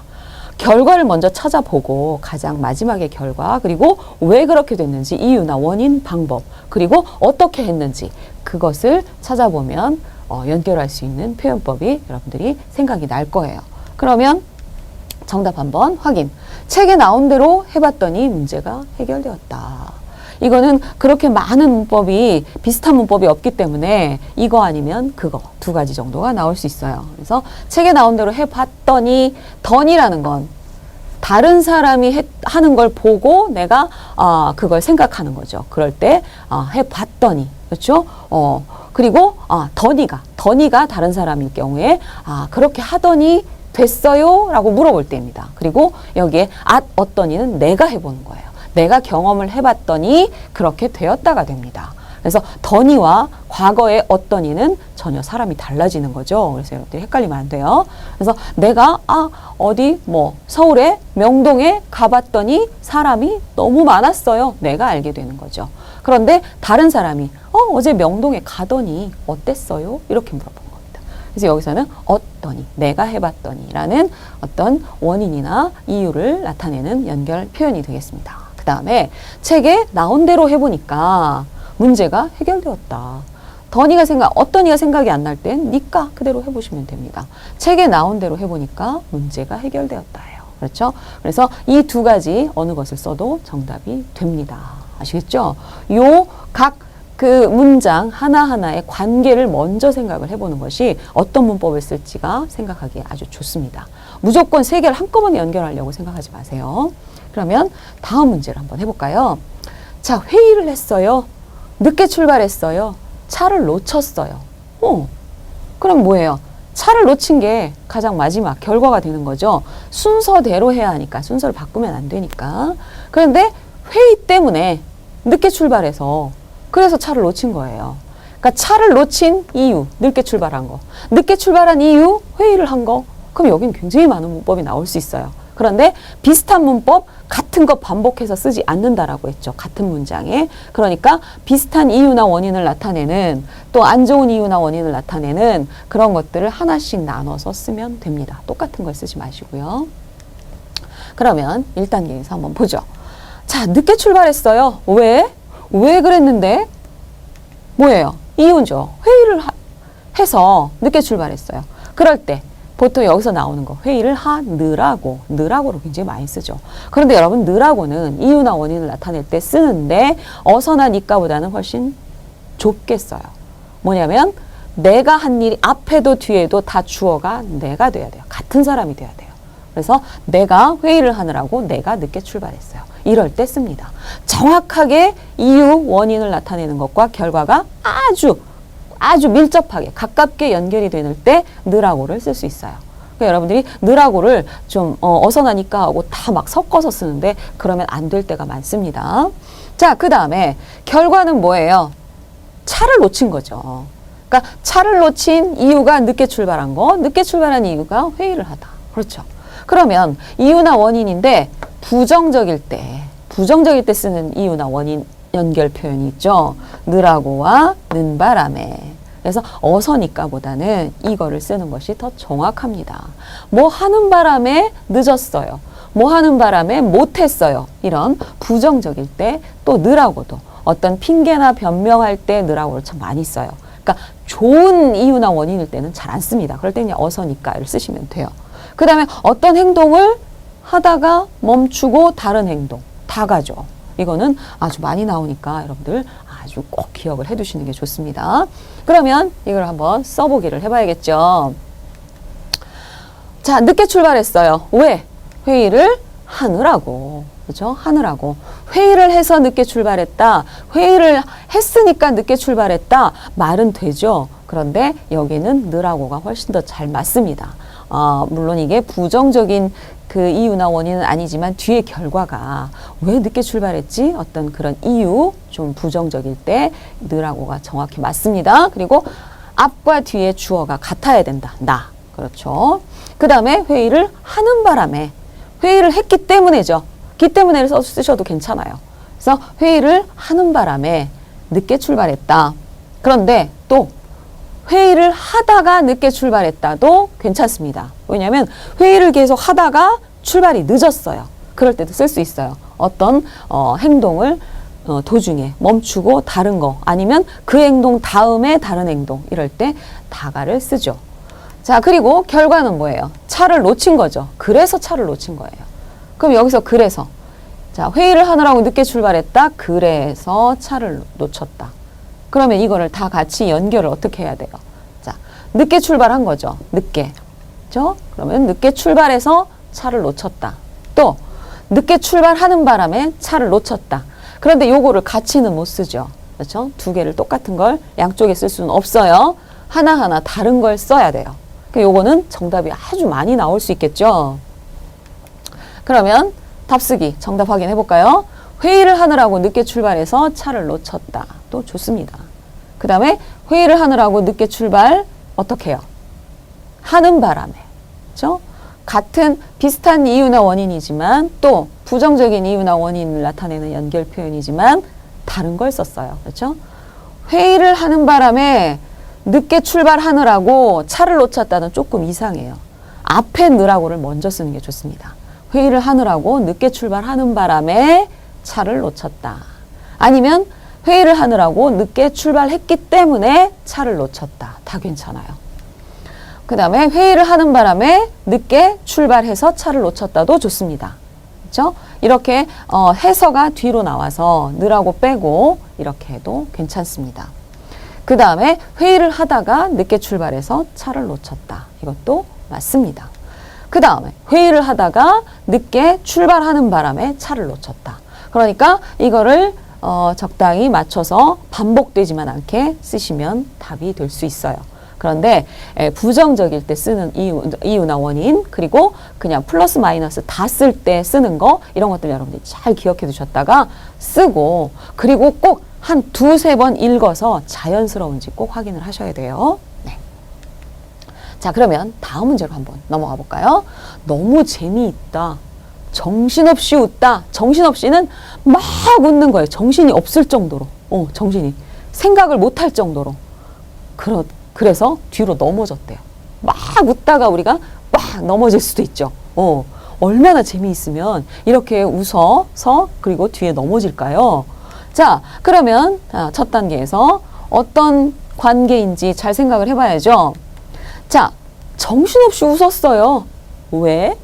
결과를 먼저 찾아보고 가장 마지막의 결과, 그리고 왜 그렇게 됐는지 이유나 원인, 방법, 그리고 어떻게 했는지 그것을 찾아보면 연결할 수 있는 표현법이 여러분들이 생각이 날 거예요. 그러면 정답 한번 확인. 책에 나온 대로 해봤더니 문제가 해결되었다. 이거는 그렇게 많은 문법이, 비슷한 문법이 없기 때문에 이거 아니면 그거 두 가지 정도가 나올 수 있어요. 그래서 책에 나온 대로 해봤더니, 던이라는 건 다른 사람이 하는 걸 보고 내가 그걸 생각하는 거죠. 그럴 때 해봤더니, 그렇죠? 그리고 던이가 다른 사람일 경우에 그렇게 하더니 됐어요? 라고 물어볼 때입니다. 그리고 여기에 어떠니는 내가 해보는 거예요. 내가 경험을 해봤더니 그렇게 되었다가 됩니다. 그래서 더니와 과거의 어떠니는 전혀 사람이 달라지는 거죠. 그래서 여러분들이 헷갈리면 안 돼요. 그래서 내가 어디 서울에 명동에 가봤더니 사람이 너무 많았어요. 내가 알게 되는 거죠. 그런데 다른 사람이 어제 명동에 가더니 어땠어요? 이렇게 물어본 겁니다. 그래서 여기서는 어떠니, 내가 해봤더니라는 어떤 원인이나 이유를 나타내는 연결 표현이 되겠습니다. 그 다음에 책에 나온 대로 해보니까 문제가 해결되었다. 어떠니가 생각이 안 날 땐 니까 그대로 해보시면 됩니다. 책에 나온 대로 해보니까 문제가 해결되었다예요. 그렇죠? 그래서 이 두 가지 어느 것을 써도 정답이 됩니다. 아시겠죠? 각 그 문장 하나하나의 관계를 먼저 생각을 해보는 것이 어떤 문법을 쓸지가 생각하기에 아주 좋습니다. 무조건 세 개를 한꺼번에 연결하려고 생각하지 마세요. 그러면 다음 문제를 한번 해볼까요? 자, 회의를 했어요. 늦게 출발했어요. 차를 놓쳤어요. 그럼 뭐예요? 차를 놓친 게 가장 마지막 결과가 되는 거죠. 순서대로 해야 하니까, 순서를 바꾸면 안 되니까. 그런데 회의 때문에 늦게 출발해서 그래서 차를 놓친 거예요. 그러니까 차를 놓친 이유, 늦게 출발한 거. 늦게 출발한 이유, 회의를 한 거. 그럼 여기는 굉장히 많은 문법이 나올 수 있어요. 그런데 비슷한 문법 같은 거 반복해서 쓰지 않는다라고 했죠. 같은 문장에. 그러니까 비슷한 이유나 원인을 나타내는 또 안 좋은 이유나 원인을 나타내는 그런 것들을 하나씩 나눠서 쓰면 됩니다. 똑같은 걸 쓰지 마시고요. 그러면 1단계에서 한번 보죠. 자, 늦게 출발했어요. 왜? 왜 그랬는데? 뭐예요? 이유죠. 회의를 해서 늦게 출발했어요. 그럴 때 보통 여기서 나오는 거 회의를 느라고로 굉장히 많이 쓰죠. 그런데 여러분 느라고는 이유나 원인을 나타낼 때 쓰는데 어서나 니까보다는 훨씬 좁게 써요. 뭐냐면 내가 한 일이 앞에도 뒤에도 다 주어가 내가 돼야 돼요. 같은 사람이 돼야 돼요. 그래서 내가 회의를 하느라고 내가 늦게 출발했어요. 이럴 때 씁니다. 정확하게 이유, 원인을 나타내는 것과 결과가 아주 밀접하게 가깝게 연결이 되는 때 느라고를 쓸 수 있어요. 그러니까 여러분들이 느라고를 좀 어서나니까 하고 다 막 섞어서 쓰는데 그러면 안 될 때가 많습니다. 자, 그 다음에 결과는 뭐예요? 차를 놓친 거죠. 그러니까 차를 놓친 이유가 늦게 출발한 거, 늦게 출발한 이유가 회의를 하다. 그렇죠. 그러면 이유나 원인인데 부정적일 때 쓰는 이유나 원인 연결 표현이 있죠. 느라고와 는 바람에. 그래서 어서니까 보다는 이거를 쓰는 것이 더 정확합니다. 뭐 하는 바람에 늦었어요. 뭐 하는 바람에 못했어요. 이런 부정적일 때 또 느라고도 어떤 핑계나 변명할 때 느라고를 참 많이 써요. 그러니까 좋은 이유나 원인일 때는 잘 안 씁니다. 그럴 때 그냥 어서니까를 쓰시면 돼요. 그 다음에 어떤 행동을 하다가 멈추고 다른 행동 다 가죠. 이거는 아주 많이 나오니까 여러분들 아주 꼭 기억을 해 두시는 게 좋습니다. 그러면 이걸 한번 써보기를 해봐야겠죠. 자, 늦게 출발했어요. 왜? 회의를 하느라고. 그죠? 하느라고. 회의를 해서 늦게 출발했다. 회의를 했으니까 늦게 출발했다. 말은 되죠. 그런데 여기는 느라고가 훨씬 더 잘 맞습니다. 물론 이게 부정적인 그 이유나 원인은 아니지만 뒤에 결과가 왜 늦게 출발했지? 어떤 그런 이유, 좀 부정적일 때 느라고가 정확히 맞습니다. 그리고 앞과 뒤에 주어가 같아야 된다. 나. 그렇죠. 그 다음에 회의를 하는 바람에 회의를 했기 때문에죠. 기 때문에를 쓰셔도 괜찮아요. 그래서 회의를 하는 바람에 늦게 출발했다. 그런데 또 회의를 하다가 늦게 출발했다도 괜찮습니다. 왜냐하면 회의를 계속 하다가 출발이 늦었어요. 그럴 때도 쓸 수 있어요. 어떤 행동을 도중에 멈추고 다른 거 아니면 그 행동 다음에 다른 행동 이럴 때 다가를 쓰죠. 자, 그리고 결과는 뭐예요? 차를 놓친 거죠. 그래서 차를 놓친 거예요. 그럼 여기서 그래서 자, 회의를 하느라고 늦게 출발했다. 그래서 차를 놓쳤다. 그러면 이거를 다 같이 연결을 어떻게 해야 돼요? 자, 늦게 출발한 거죠. 늦게. 그렇죠? 그러면 늦게 출발해서 차를 놓쳤다. 또 늦게 출발하는 바람에 차를 놓쳤다. 그런데 요거를 같이는 못 쓰죠. 그렇죠? 두 개를 똑같은 걸 양쪽에 쓸 수는 없어요. 하나하나 다른 걸 써야 돼요. 그러니까 요거는 정답이 아주 많이 나올 수 있겠죠. 그러면 답쓰기 정답 확인해 볼까요? 회의를 하느라고 늦게 출발해서 차를 놓쳤다. 또 좋습니다. 그 다음에 회의를 하느라고 늦게 출발 어떻게 해요? 하는 바람에. 그렇죠? 같은 비슷한 이유나 원인이지만 또 부정적인 이유나 원인을 나타내는 연결 표현이지만 다른 걸 썼어요. 그렇죠? 회의를 하는 바람에 늦게 출발하느라고 차를 놓쳤다는 조금 이상해요. 앞에 느라고를 먼저 쓰는 게 좋습니다. 회의를 하느라고 늦게 출발하는 바람에 차를 놓쳤다. 아니면 회의를 하느라고 늦게 출발했기 때문에 차를 놓쳤다. 다 괜찮아요. 그 다음에 회의를 하는 바람에 늦게 출발해서 차를 놓쳤다도 좋습니다. 그렇죠? 이렇게 해서가 뒤로 나와서 느라고 빼고 이렇게 해도 괜찮습니다. 그 다음에 회의를 하다가 늦게 출발해서 차를 놓쳤다. 이것도 맞습니다. 그 다음에 회의를 하다가 늦게 출발하는 바람에 차를 놓쳤다. 그러니까 이거를 적당히 맞춰서 반복되지만 않게 쓰시면 답이 될 수 있어요. 그런데 부정적일 때 쓰는 이유나 원인 그리고 그냥 플러스 마이너스 다 쓸 때 쓰는 거 이런 것들 여러분들이 잘 기억해 두셨다가 쓰고 그리고 꼭 한 두세 번 읽어서 자연스러운지 꼭 확인을 하셔야 돼요. 네. 자, 그러면 다음 문제로 한번 넘어가 볼까요? 너무 재미있다. 정신없이 웃다. 정신없이는 막 웃는 거예요. 정신이 없을 정도로. 정신이. 생각을 못할 정도로. 그래서 뒤로 넘어졌대요. 막 웃다가 우리가 막 넘어질 수도 있죠. 얼마나 재미있으면 이렇게 웃어서 그리고 뒤에 넘어질까요? 자, 그러면 첫 단계에서 어떤 관계인지 잘 생각을 해봐야죠. 자, 정신없이 웃었어요. 왜?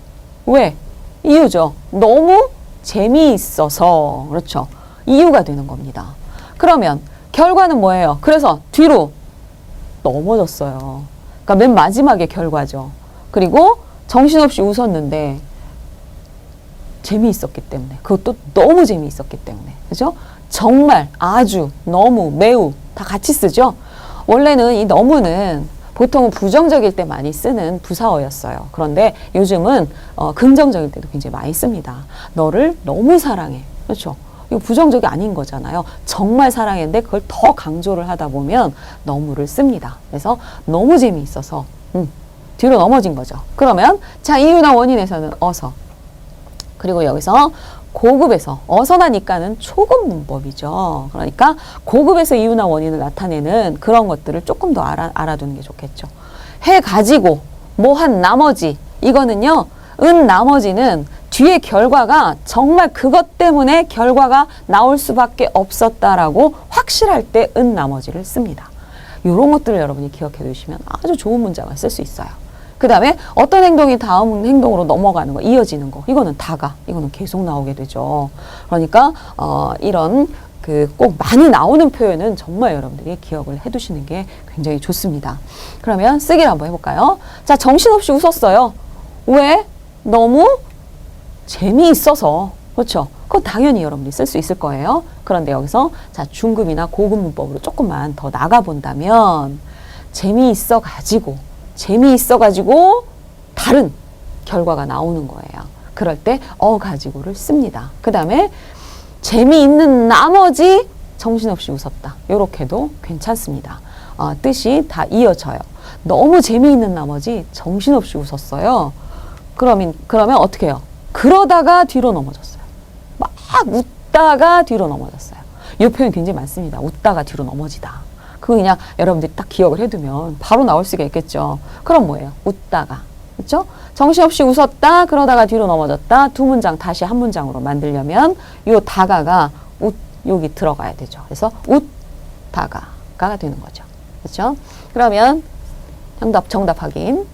이유죠. 너무 재미있어서. 그렇죠. 이유가 되는 겁니다. 그러면 결과는 뭐예요? 그래서 뒤로 넘어졌어요. 그러니까 맨 마지막에 결과죠. 그리고 정신없이 웃었는데 재미있었기 때문에. 그것도 너무 재미있었기 때문에. 그죠? 정말, 아주, 너무, 매우 다 같이 쓰죠. 원래는 이 너무는 보통은 부정적일 때 많이 쓰는 부사어였어요. 그런데 요즘은 긍정적일 때도 굉장히 많이 씁니다. 너를 너무 사랑해. 그렇죠? 이거 부정적이 아닌 거잖아요. 정말 사랑했는데 그걸 더 강조를 하다 보면 너무를 씁니다. 그래서 너무 재미있어서 뒤로 넘어진 거죠. 그러면 자, 이유나 원인에서는 어서. 그리고 여기서 고급에서 어서나니까는 초급 문법이죠. 그러니까 고급에서 이유나 원인을 나타내는 그런 것들을 조금 더 알아두는 게 좋겠죠. 해가지고 뭐 한 나머지 이거는요. 나머지는 뒤에 결과가 정말 그것 때문에 결과가 나올 수밖에 없었다라고 확실할 때 나머지를 씁니다. 이런 것들을 여러분이 기억해 두시면 아주 좋은 문장을 쓸 수 있어요. 그 다음에 어떤 행동이 다음 행동으로 넘어가는 거, 이어지는 거, 이거는 다가, 이거는 계속 나오게 되죠. 그러니까 이런 꼭 많이 나오는 표현은 정말 여러분들이 기억을 해두시는 게 굉장히 좋습니다. 그러면 쓰기를 한번 해볼까요? 자, 정신없이 웃었어요. 왜? 너무 재미있어서. 그렇죠? 그거 당연히 여러분들이 쓸 수 있을 거예요. 그런데 여기서 자, 중급이나 고급 문법으로 조금만 더 나가본다면 재미있어가지고 다른 결과가 나오는 거예요. 그럴 때 가지고를 씁니다. 그 다음에 재미있는 나머지 정신없이 웃었다. 요렇게도 괜찮습니다. 뜻이 다 이어져요. 너무 재미있는 나머지 정신없이 웃었어요. 그러면 어떻게 해요? 그러다가 뒤로 넘어졌어요. 막 웃다가 뒤로 넘어졌어요. 이 표현 굉장히 많습니다. 웃다가 뒤로 넘어지다. 그거 그냥 여러분들이 딱 기억을 해두면 바로 나올 수가 있겠죠. 그럼 뭐예요? 웃다가. 그렇죠? 정신없이 웃었다. 그러다가 뒤로 넘어졌다. 두 문장 다시 한 문장으로 만들려면 요 다가가 여기 들어가야 되죠. 그래서 웃다가가 되는 거죠. 그렇죠? 그러면 정답 확인.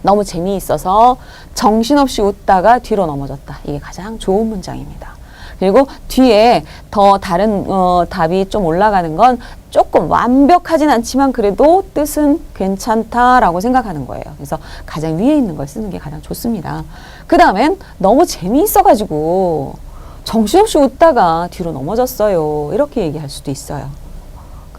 너무 재미있어서 정신없이 웃다가 뒤로 넘어졌다. 이게 가장 좋은 문장입니다. 그리고 뒤에 더 다른 답이 좀 올라가는 건 조금 완벽하진 않지만 그래도 뜻은 괜찮다라고 생각하는 거예요. 그래서 가장 위에 있는 걸 쓰는 게 가장 좋습니다. 그 다음엔 너무 재미있어가지고 정신없이 웃다가 뒤로 넘어졌어요. 이렇게 얘기할 수도 있어요.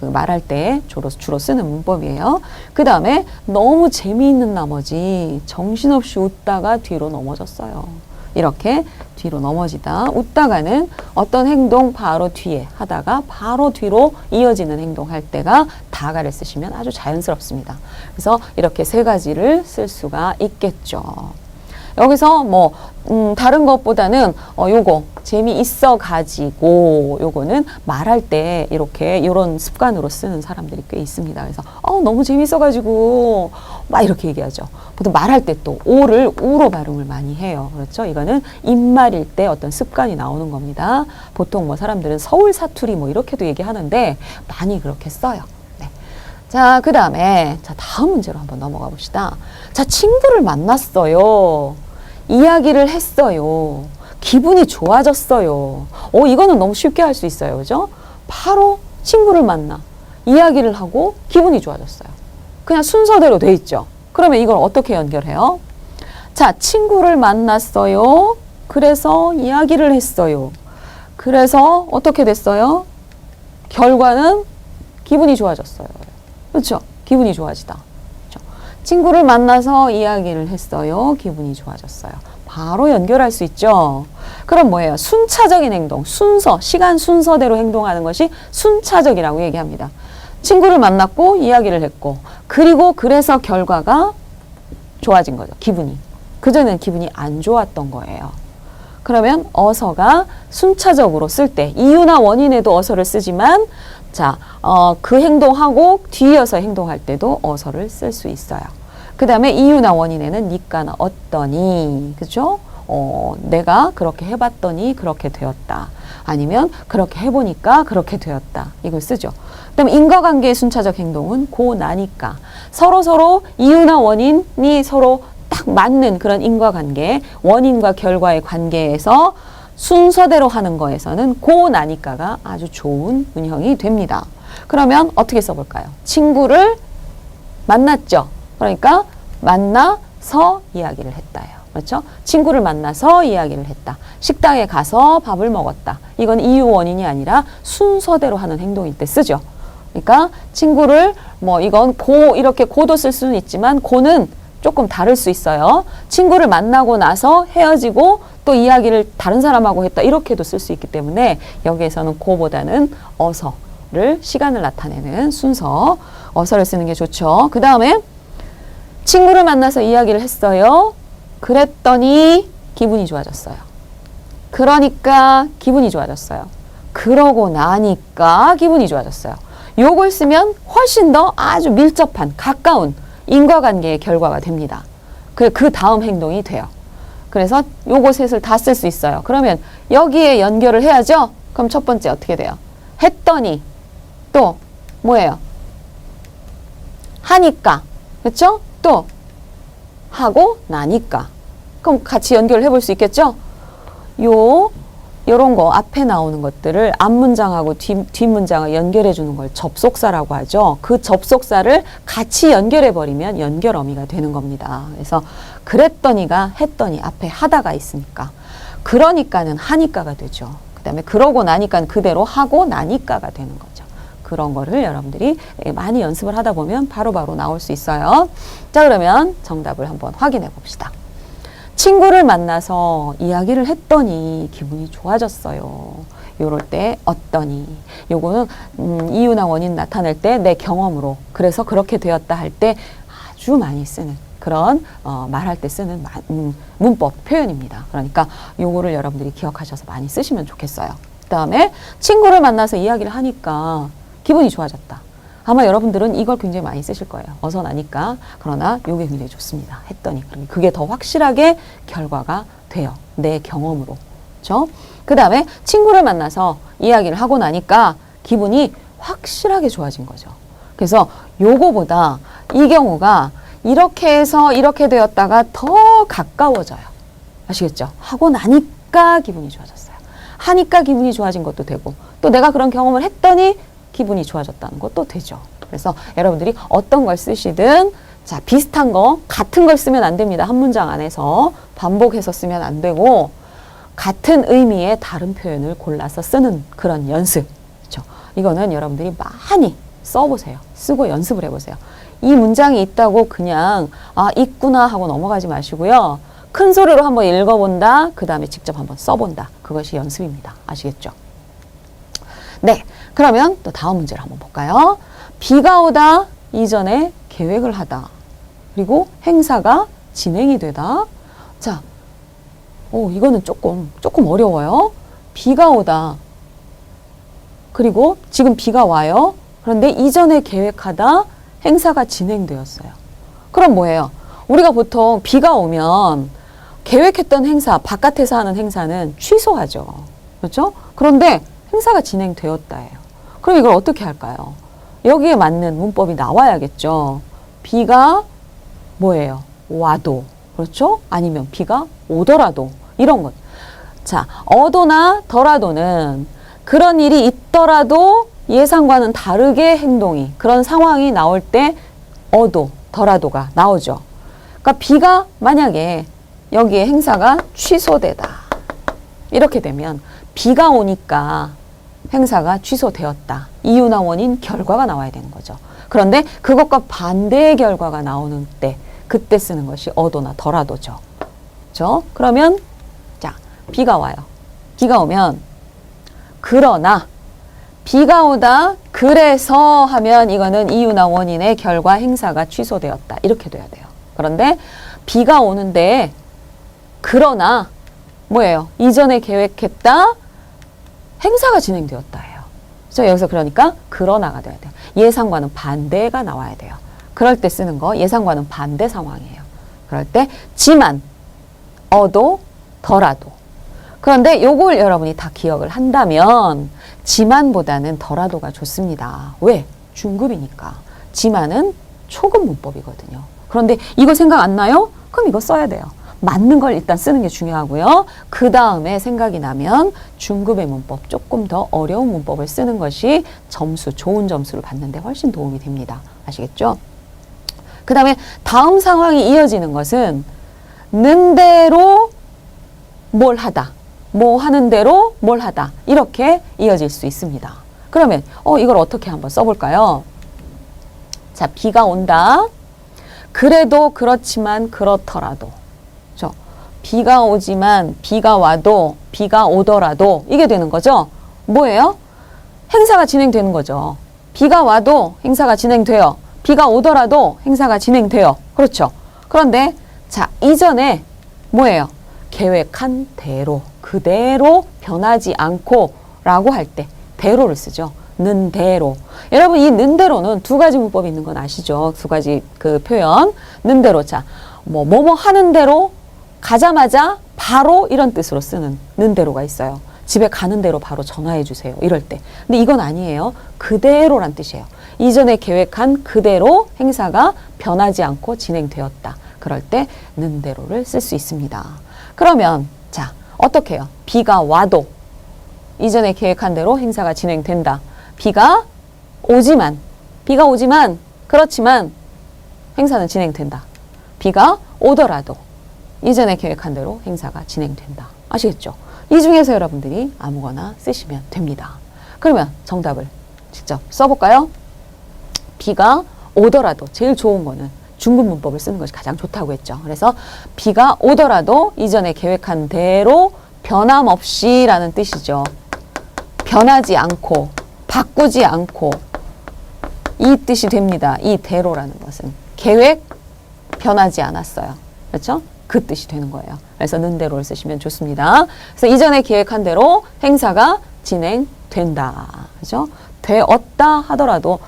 말할 때 주로 쓰는 문법이에요. 그 다음에 너무 재미있는 나머지 정신없이 웃다가 뒤로 넘어졌어요. 이렇게 뒤로 넘어지다. 웃다가는 어떤 행동 바로 뒤에 하다가 바로 뒤로 이어지는 행동 할 때가 다가를 쓰시면 아주 자연스럽습니다. 그래서 이렇게 세 가지를 쓸 수가 있겠죠. 여기서 뭐 다른 것보다는 요거 재미있어 가지고 요거는 말할 때 이렇게 이런 습관으로 쓰는 사람들이 꽤 있습니다. 그래서 너무 재미있어 가지고 막 이렇게 얘기하죠. 보통 말할 때 또 오를 우로 발음을 많이 해요. 그렇죠? 이거는 입말일 때 어떤 습관이 나오는 겁니다. 보통 뭐 사람들은 서울 사투리 뭐 이렇게도 얘기하는데 많이 그렇게 써요. 네. 자, 그 다음에 다음 문제로 한번 넘어가 봅시다. 자, 친구를 만났어요. 이야기를 했어요. 기분이 좋아졌어요. 이거는 너무 쉽게 할 수 있어요. 그죠? 바로 친구를 만나 이야기를 하고 기분이 좋아졌어요. 그냥 순서대로 돼 있죠. 그러면 이걸 어떻게 연결해요? 자, 친구를 만났어요. 그래서 이야기를 했어요. 그래서 어떻게 됐어요? 결과는 기분이 좋아졌어요. 그렇죠? 기분이 좋아지다. 그렇죠? 친구를 만나서 이야기를 했어요. 기분이 좋아졌어요. 바로 연결할 수 있죠. 그럼 뭐예요? 순차적인 행동, 시간 순서대로 행동하는 것이 순차적이라고 얘기합니다. 친구를 만났고 이야기를 했고 그래서 결과가 좋아진 거죠. 기분이. 그전에는 기분이 안 좋았던 거예요. 그러면 어서가 순차적으로 쓸 때 이유나 원인에도 어서를 쓰지만 자, 그 행동하고 뒤이어서 행동할 때도 어서를 쓸 수 있어요. 그 다음에 이유나 원인에는 니까나 어떠니, 그죠? 내가 그렇게 해봤더니 그렇게 되었다. 아니면 그렇게 해보니까 그렇게 되었다. 이걸 쓰죠. 그 다음에 인과관계의 순차적 행동은 고 나니까. 서로 이유나 원인이 서로 딱 맞는 그런 인과관계, 원인과 결과의 관계에서 순서대로 하는 거에서는 고 나니까가 아주 좋은 운형이 됩니다. 그러면 어떻게 써볼까요? 친구를 만났죠. 그러니까 만나서 이야기를 했다요. 그렇죠? 친구를 만나서 이야기를 했다. 식당에 가서 밥을 먹었다. 이건 이유 원인이 아니라 순서대로 하는 행동일 때 쓰죠. 그러니까 친구를 뭐 이건 고 이렇게 고도 쓸 수는 있지만 고는 조금 다를 수 있어요. 친구를 만나고 나서 헤어지고 또 이야기를 다른 사람하고 했다. 이렇게도 쓸 수 있기 때문에 여기에서는 고보다는 어서를 시간을 나타내는 순서 어서를 쓰는 게 좋죠. 그 다음에 친구를 만나서 이야기를 했어요. 그랬더니 기분이 좋아졌어요. 그러니까 기분이 좋아졌어요. 그러고 나니까 기분이 좋아졌어요. 요걸 쓰면 훨씬 더 아주 밀접한 가까운 인과관계의 결과가 됩니다. 그 다음 행동이 돼요. 그래서 요거 셋을 다 쓸 수 있어요. 그러면 여기에 연결을 해야죠. 그럼 첫 번째 어떻게 돼요? 했더니 또 뭐예요? 하니까 그렇죠? 또 하고 나니까 그럼 같이 연결을 해볼 수 있겠죠? 요런 거 앞에 나오는 것들을 앞문장하고 뒷문장을 연결해 주는 걸 접속사라고 하죠. 그 접속사를 같이 연결해 버리면 연결어미가 되는 겁니다. 그래서 그랬더니가 했더니 앞에 하다가 있으니까 그러니까는 하니까가 되죠. 그 다음에 그러고 나니까 그대로 하고 나니까가 되는 거죠. 그런 거를 여러분들이 많이 연습을 하다 보면 바로바로 나올 수 있어요. 자, 그러면 정답을 한번 확인해 봅시다. 친구를 만나서 이야기를 했더니 기분이 좋아졌어요. 요럴 때 어떠니? 요거는 이유나 원인 나타낼 때 내 경험으로 그래서 그렇게 되었다 할 때 아주 많이 쓰는 그런 말할 때 쓰는 문법 표현입니다. 그러니까 요거를 여러분들이 기억하셔서 많이 쓰시면 좋겠어요. 그 다음에 친구를 만나서 이야기를 하니까 기분이 좋아졌다. 아마 여러분들은 이걸 굉장히 많이 쓰실 거예요. 어서 나니까. 그러나 이게 굉장히 좋습니다. 했더니. 그게 더 확실하게 결과가 돼요. 내 경험으로. 그렇죠? 그 다음에 친구를 만나서 이야기를 하고 나니까 기분이 확실하게 좋아진 거죠. 그래서 요거보다 이 경우가 이렇게 해서 이렇게 되었다가 더 가까워져요. 아시겠죠? 하고 나니까 기분이 좋아졌어요. 하니까 기분이 좋아진 것도 되고 또 내가 그런 경험을 했더니 기분이 좋아졌다는 것도 되죠. 그래서 여러분들이 어떤 걸 쓰시든 자 비슷한 거 같은 걸 쓰면 안 됩니다. 한 문장 안에서 반복해서 쓰면 안 되고 같은 의미의 다른 표현을 골라서 쓰는 그런 연습. 그렇죠? 이거는 여러분들이 많이 써보세요. 쓰고 연습을 해보세요. 이 문장이 있다고 그냥 아 있구나 하고 넘어가지 마시고요. 큰 소리로 한번 읽어본다. 그 다음에 직접 한번 써본다. 그것이 연습입니다. 아시겠죠? 네, 그러면 또 다음 문제를 한번 볼까요? 비가 오다 이전에 계획을 하다. 그리고 행사가 진행이 되다. 자, 이거는 조금 어려워요. 비가 오다. 그리고 지금 비가 와요. 그런데 이전에 계획하다 행사가 진행되었어요. 그럼 뭐예요? 우리가 보통 비가 오면 계획했던 행사, 바깥에서 하는 행사는 취소하죠. 그렇죠? 그런데 행사가 진행되었다예요. 그럼 이걸 어떻게 할까요? 여기에 맞는 문법이 나와야겠죠. 비가 뭐예요? 와도. 그렇죠? 아니면 비가 오더라도. 이런 것. 자, 어도나 더라도는 그런 일이 있더라도 예상과는 다르게 행동이, 그런 상황이 나올 때 어도, 더라도가 나오죠. 그러니까 비가 만약에 여기에 행사가 취소되다. 이렇게 되면 비가 오니까 행사가 취소되었다. 이유나 원인, 결과가 나와야 되는 거죠. 그런데 그것과 반대의 결과가 나오는 때, 그때 쓰는 것이 어도나 더라도죠. 그렇죠? 그러면 자, 비가 와요. 비가 오면 그러나 비가 오다 그래서 하면 이거는 이유나 원인의 결과 행사가 취소되었다. 이렇게 돼야 돼요. 그런데 비가 오는데 그러나 뭐예요? 이전에 계획했다. 행사가 진행되었다예요. 그래서 여기서 그러니까 그러나가 돼야 돼요. 예상과는 반대가 나와야 돼요. 그럴 때 쓰는 거 예상과는 반대 상황이에요. 그럴 때 지만, 어도, 더라도. 그런데 요걸 여러분이 다 기억을 한다면 지만보다는 더라도가 좋습니다. 왜? 중급이니까. 지만은 초급 문법이거든요. 그런데 이거 생각 안 나요? 그럼 이거 써야 돼요. 맞는 걸 일단 쓰는 게 중요하고요. 그 다음에 생각이 나면 중급의 문법, 조금 더 어려운 문법을 쓰는 것이 점수, 좋은 점수를 받는 데 훨씬 도움이 됩니다. 아시겠죠? 그 다음에 다음 상황이 이어지는 것은 는 대로 뭘 하다, 뭐 하는 대로 뭘 하다 이렇게 이어질 수 있습니다. 그러면 이걸 어떻게 한번 써볼까요? 자, 비가 온다. 그래도 그렇지만 그렇더라도 비가 오지만 비가 와도 비가 오더라도 이게 되는 거죠. 뭐예요? 행사가 진행되는 거죠. 비가 와도 행사가 진행돼요. 비가 오더라도 행사가 진행돼요. 그렇죠. 그런데 자, 이전에 뭐예요? 계획한 대로, 그대로 변하지 않고 라고 할 때 대로를 쓰죠. 는 대로. 여러분 이 는 대로는 두 가지 문법이 있는 건 아시죠? 두 가지 그 표현. 는 대로. 자, 뭐뭐 하는 대로 가자마자 바로 이런 뜻으로 쓰는 는 대로가 있어요. 집에 가는 대로 바로 전화해 주세요. 이럴 때. 근데 이건 아니에요. 그대로란 뜻이에요. 이전에 계획한 그대로 행사가 변하지 않고 진행되었다. 그럴 때 는 대로를 쓸 수 있습니다. 그러면 자, 어떻게 해요? 비가 와도 이전에 계획한 대로 행사가 진행된다. 비가 오지만 그렇지만 행사는 진행된다. 비가 오더라도 이전에 계획한 대로 행사가 진행된다. 아시겠죠? 이 중에서 여러분들이 아무거나 쓰시면 됩니다. 그러면 정답을 직접 써볼까요? 비가 오더라도 제일 좋은 거는 중급 문법을 쓰는 것이 가장 좋다고 했죠. 그래서 비가 오더라도 이전에 계획한 대로 변함없이 라는 뜻이죠. 변하지 않고 바꾸지 않고 이 뜻이 됩니다. 이 대로라는 것은 계획 변하지 않았어요. 그렇죠? 그 뜻이 되는 거예요. 그래서 는 대로를 쓰시면 좋습니다. 그래서 이전에 계획한 대로 행사가 진행된다. 그죠? 되었다 하더라도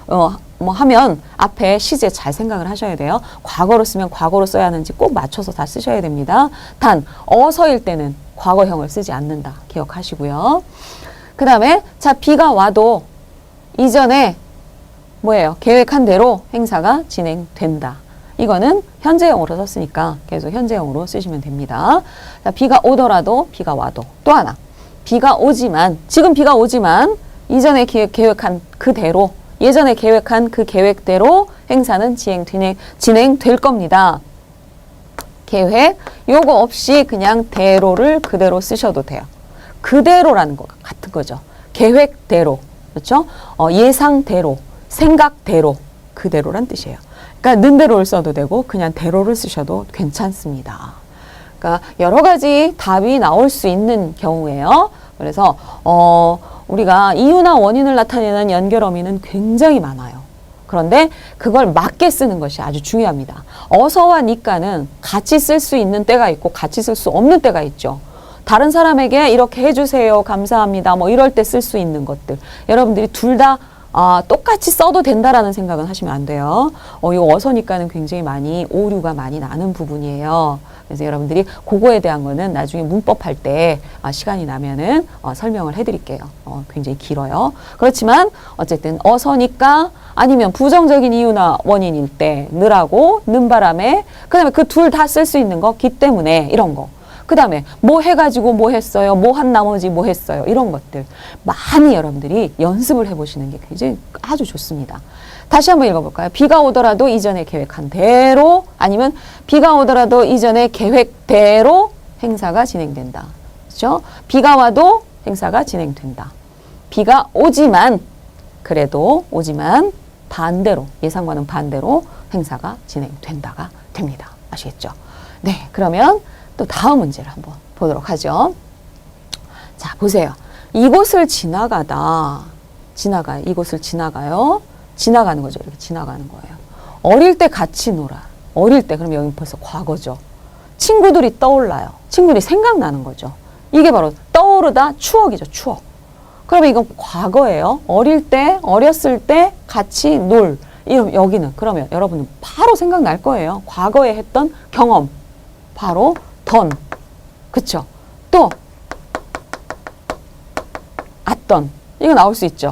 뭐 하면 앞에 시제 잘 생각을 하셔야 돼요. 과거로 쓰면 과거로 써야 하는지 꼭 맞춰서 다 쓰셔야 됩니다. 단 어서일 때는 과거형을 쓰지 않는다. 기억하시고요. 그 다음에 자, 비가 와도 이전에 뭐예요? 계획한 대로 행사가 진행된다. 이거는 현재형으로 썼으니까 계속 현재형으로 쓰시면 됩니다. 자, 비가 오더라도 비가 와도 또 하나 비가 오지만 지금 비가 오지만 이전에 계획한 그대로 예전에 계획한 그 계획대로 행사는 진행될 겁니다. 계획 요거 없이 그냥 대로를 그대로 쓰셔도 돼요. 그대로라는 거 같은 거죠. 계획대로 그렇죠? 예상대로 생각대로 그대로란 뜻이에요. 그러니까 는 대로를 써도 되고 그냥 대로를 쓰셔도 괜찮습니다. 그러니까 여러 가지 답이 나올 수 있는 경우예요. 그래서 우리가 이유나 원인을 나타내는 연결 어미는 굉장히 많아요. 그런데 그걸 맞게 쓰는 것이 아주 중요합니다. 어서와 니까는 같이 쓸 수 있는 때가 있고 같이 쓸 수 없는 때가 있죠. 다른 사람에게 이렇게 해주세요. 감사합니다. 뭐 이럴 때 쓸 수 있는 것들. 여러분들이 둘 다 똑같이 써도 된다라는 생각은 하시면 안 돼요. 이 어서니까는 굉장히 많이 오류가 많이 나는 부분이에요. 그래서 여러분들이 그거에 대한 거는 나중에 문법 할 때 시간이 나면은 설명을 해드릴게요. 굉장히 길어요. 그렇지만 어쨌든 어서니까 아니면 부정적인 이유나 원인일 때 느라고 는 바람에 그다음에 그 둘 다 쓸 수 있는 거 기 때문에 이런 거. 그 다음에 뭐 해가지고 뭐 했어요? 뭐 한 나머지 뭐 했어요? 이런 것들 많이 여러분들이 연습을 해보시는 게 굉장히 아주 좋습니다. 다시 한번 읽어볼까요? 비가 오더라도 이전에 계획한 대로 아니면 비가 오더라도 이전에 계획대로 행사가 진행된다. 그렇죠? 비가 와도 행사가 진행된다. 비가 오지만 그래도 오지만 반대로 예상과는 반대로 행사가 진행된다가 됩니다. 아시겠죠? 네, 그러면 또 다음 문제를 한번 보도록 하죠. 자, 보세요. 이곳을 지나가다. 이곳을 지나가요. 지나가는 거죠. 이렇게 지나가는 거예요. 어릴 때 같이 놀아. 어릴 때, 그럼 여기 벌써 과거죠. 친구들이 떠올라요. 친구들이 생각나는 거죠. 이게 바로 떠오르다 추억이죠. 추억. 그러면 이건 과거예요. 어릴 때, 어렸을 때 같이 놀. 여기는 그러면 여러분은 바로 생각날 거예요. 과거에 했던 경험. 바로 던. 그쵸? 또 왔던. 이거 나올 수 있죠.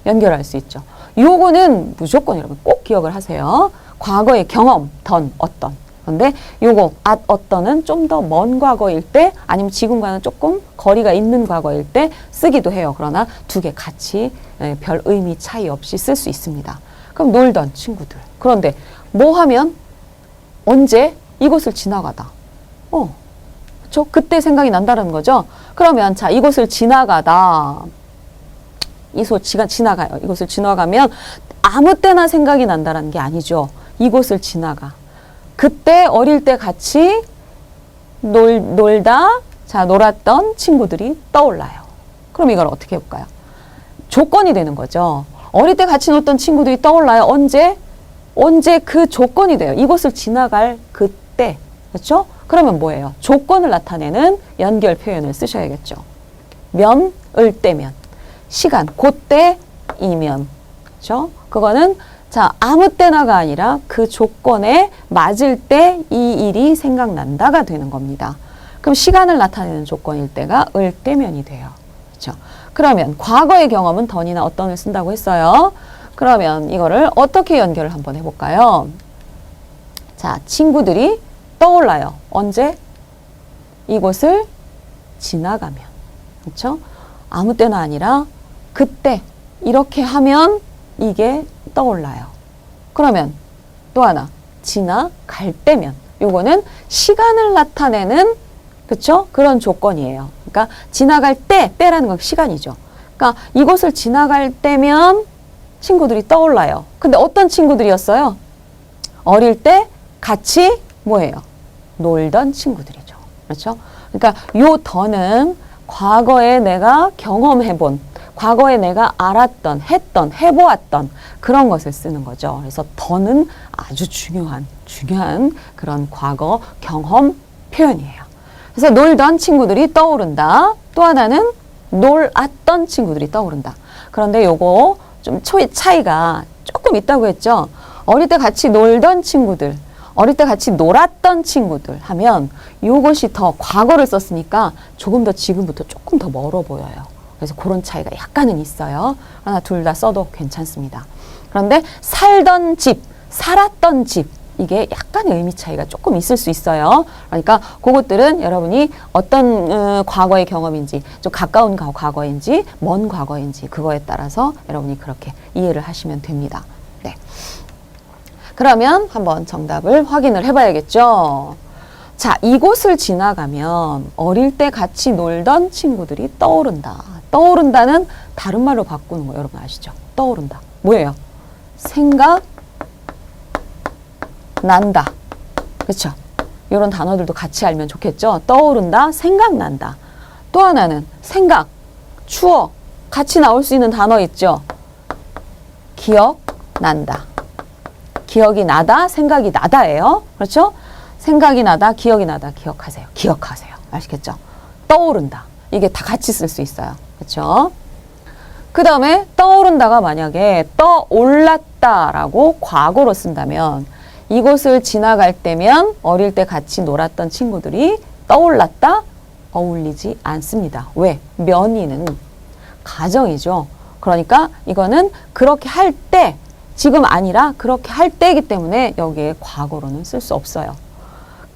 연결할 수 있죠. 요거는 무조건 여러분 꼭 기억을 하세요. 과거의 경험, 던, 어떤. 그런데 요거 어떤은 좀 더 먼 과거일 때 아니면 지금과는 조금 거리가 있는 과거일 때 쓰기도 해요. 그러나 두 개 같이 별 의미 차이 없이 쓸 수 있습니다. 그럼 놀던 친구들. 그런데 뭐 하면 언제 이곳을 지나가다. 그렇죠? 그때 생각이 난다는 거죠. 그러면 자, 이곳을 지나가다. 지나가요. 이곳을 지나가면 아무 때나 생각이 난다는 게 아니죠. 이곳을 지나가. 그때 어릴 때 같이 놀다, 자, 놀았던 친구들이 떠올라요. 그럼 이걸 어떻게 해볼까요? 조건이 되는 거죠. 어릴 때 같이 놀던 친구들이 떠올라요. 언제? 언제 그 조건이 돼요. 이곳을 지나갈 그때. 그렇죠? 그러면 뭐예요? 조건을 나타내는 연결 표현을 쓰셔야겠죠. 면을 떼면. 시간, 그때이면. 그렇죠? 그거는 자, 아무 때나가 아니라 그 조건에 맞을 때 이 일이 생각난다가 되는 겁니다. 그럼 시간을 나타내는 조건일 때가 을 때면이 돼요. 그렇죠? 그러면 과거의 경험은 던이나 어떤을 쓴다고 했어요. 그러면 이거를 어떻게 연결을 한번 해볼까요? 자, 친구들이 떠올라요. 언제? 이곳을 지나가면. 그렇죠? 아무 때나 아니라 그때 이렇게 하면 이게 떠올라요. 그러면 또 하나 지나갈 때면 요거는 시간을 나타내는 그쵸? 그런 조건이에요. 그러니까 지나갈 때라는 건 시간이죠. 그러니까 이곳을 지나갈 때면 친구들이 떠올라요. 근데 어떤 친구들이었어요? 어릴 때 같이 뭐예요? 놀던 친구들이죠. 그렇죠? 그러니까 요 더는 과거에 내가 경험해본, 과거에 내가 알았던, 했던, 해보았던 그런 것을 쓰는 거죠. 그래서 더는 아주 중요한 그런 과거 경험 표현이에요. 그래서 놀던 친구들이 떠오른다. 또 하나는 놀았던 친구들이 떠오른다. 그런데 요거 좀 차이가 조금 있다고 했죠. 어릴 때 같이 놀던 친구들, 어릴 때 같이 놀았던 친구들 하면 요것이 더 과거를 썼으니까 조금 더 지금부터 조금 더 멀어 보여요. 그래서 그런 차이가 약간은 있어요. 하나 둘 다 써도 괜찮습니다. 그런데 살던 집, 살았던 집 이게 약간의 의미 차이가 조금 있을 수 있어요. 그러니까 그것들은 여러분이 어떤 과거의 경험인지 좀 가까운 과거인지 먼 과거인지 그거에 따라서 여러분이 그렇게 이해를 하시면 됩니다. 네. 그러면 한번 정답을 확인을 해봐야겠죠. 자, 이곳을 지나가면 어릴 때 같이 놀던 친구들이 떠오른다. 떠오른다는 다른 말로 바꾸는 거 여러분 아시죠? 떠오른다. 뭐예요? 생각 난다. 그렇죠? 이런 단어들도 같이 알면 좋겠죠? 떠오른다, 생각난다. 또 하나는 생각, 추억 같이 나올 수 있는 단어 있죠? 기억난다. 기억이 나다, 생각이 나다예요. 그렇죠? 생각이 나다, 기억이 나다. 기억하세요. 기억하세요. 아시겠죠? 떠오른다. 이게 다 같이 쓸 수 있어요. 그렇죠? 그 다음에 떠오른다가 만약에 떠올랐다라고 과거로 쓴다면 이곳을 지나갈 때면 어릴 때 같이 놀았던 친구들이 떠올랐다? 어울리지 않습니다. 왜? 면이는 가정이죠. 그러니까 이거는 그렇게 할 때, 지금 아니라 그렇게 할 때이기 때문에 여기에 과거로는 쓸 수 없어요.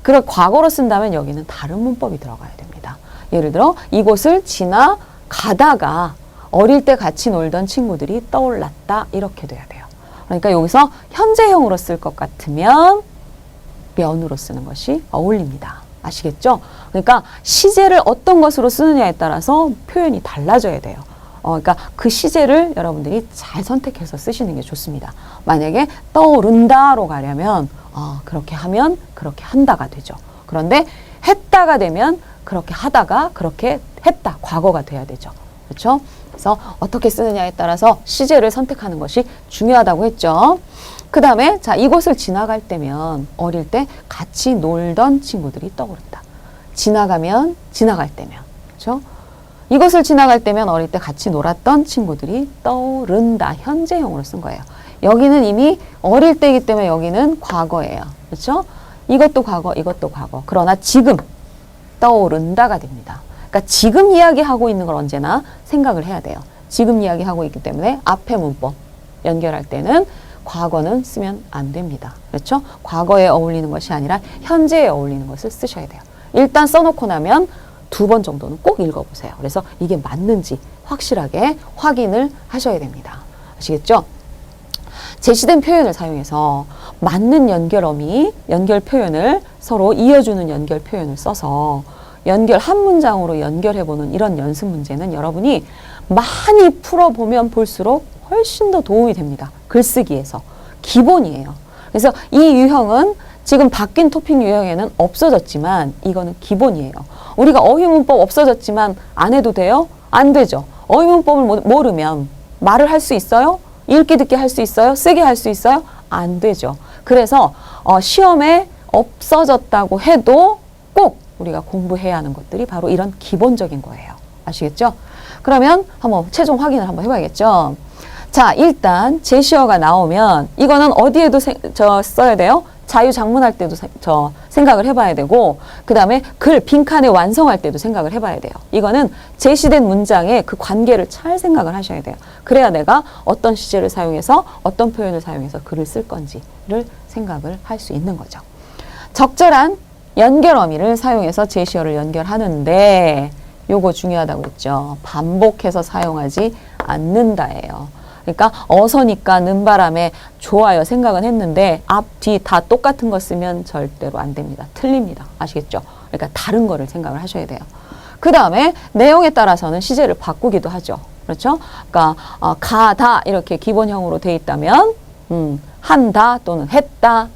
과거로 쓴다면 여기는 다른 문법이 들어가야 됩니다. 예를 들어 이곳을 지나가다가 어릴 때 같이 놀던 친구들이 떠올랐다 이렇게 돼야 돼요. 그러니까 여기서 현재형으로 쓸 것 같으면 면으로 쓰는 것이 어울립니다. 아시겠죠? 그러니까 시제를 어떤 것으로 쓰느냐에 따라서 표현이 달라져야 돼요. 그러니까 그 시제를 여러분들이 잘 선택해서 쓰시는 게 좋습니다. 만약에 떠오른다로 가려면 그렇게 하면 그렇게 한다가 되죠. 그런데 했다가 되면 그렇게 하다가 그렇게 했다. 과거가 돼야 되죠. 그렇죠? 그래서 어떻게 쓰느냐에 따라서 시제를 선택하는 것이 중요하다고 했죠. 그 다음에 자, 이곳을 지나갈 때면 어릴 때 같이 놀던 친구들이 떠오른다. 지나가면 지나갈 때면 그렇죠? 이것을 지나갈 때면 어릴 때 같이 놀았던 친구들이 떠오른다. 현재형으로 쓴 거예요. 여기는 이미 어릴 때이기 때문에 여기는 과거예요. 그렇죠? 이것도 과거, 이것도 과거. 그러나 지금 떠오른다가 됩니다. 그러니까 지금 이야기하고 있는 걸 언제나 생각을 해야 돼요. 지금 이야기하고 있기 때문에 앞에 문법 연결할 때는 과거는 쓰면 안 됩니다. 그렇죠? 과거에 어울리는 것이 아니라 현재에 어울리는 것을 쓰셔야 돼요. 일단 써놓고 나면 2번 정도는 꼭 읽어보세요. 그래서 이게 맞는지 확실하게 확인을 하셔야 됩니다. 아시겠죠? 제시된 표현을 사용해서 맞는 연결어미, 연결 표현을 서로 이어주는 연결 표현을 써서 연결 한 문장으로 연결해보는 이런 연습 문제는 여러분이 많이 풀어보면 볼수록 훨씬 더 도움이 됩니다. 글쓰기에서. 기본이에요. 그래서 이 유형은 지금 바뀐 토픽 유형에는 없어졌지만 이거는 기본이에요. 우리가 어휘문법 없어졌지만 안 해도 돼요? 안 되죠. 어휘문법을 모르면 말을 할 수 있어요? 읽기 듣기 할 수 있어요? 쓰기 할 수 있어요? 안 되죠. 그래서 시험에 없어졌다고 해도 꼭 우리가 공부해야 하는 것들이 바로 이런 기본적인 거예요. 아시겠죠? 그러면 한번 최종 확인을 한번 해봐야겠죠. 자, 일단 제시어가 나오면 이거는 어디에도 써야 돼요? 자유작문할 때도 생각을 해봐야 되고 그 다음에 글 빈칸에 완성할 때도 생각을 해봐야 돼요. 이거는 제시된 문장의 그 관계를 잘 생각을 하셔야 돼요. 그래야 내가 어떤 시제를 사용해서 어떤 표현을 사용해서 글을 쓸 건지를 생각을 할 수 있는 거죠. 적절한 연결 어미를 사용해서 제시어를 연결하는데 요거 중요하다고 했죠. 반복해서 사용하지 않는다예요. 그러니까 어서니까 는바람에 좋아요 생각은 했는데 앞, 뒤 다 똑같은 거 쓰면 절대로 안 됩니다. 틀립니다. 아시겠죠? 그러니까 다른 거를 생각을 하셔야 돼요. 그 다음에 내용에 따라서는 시제를 바꾸기도 하죠. 그렇죠? 그러니까 가다 이렇게 기본형으로 돼 있다면 한다 또는 했다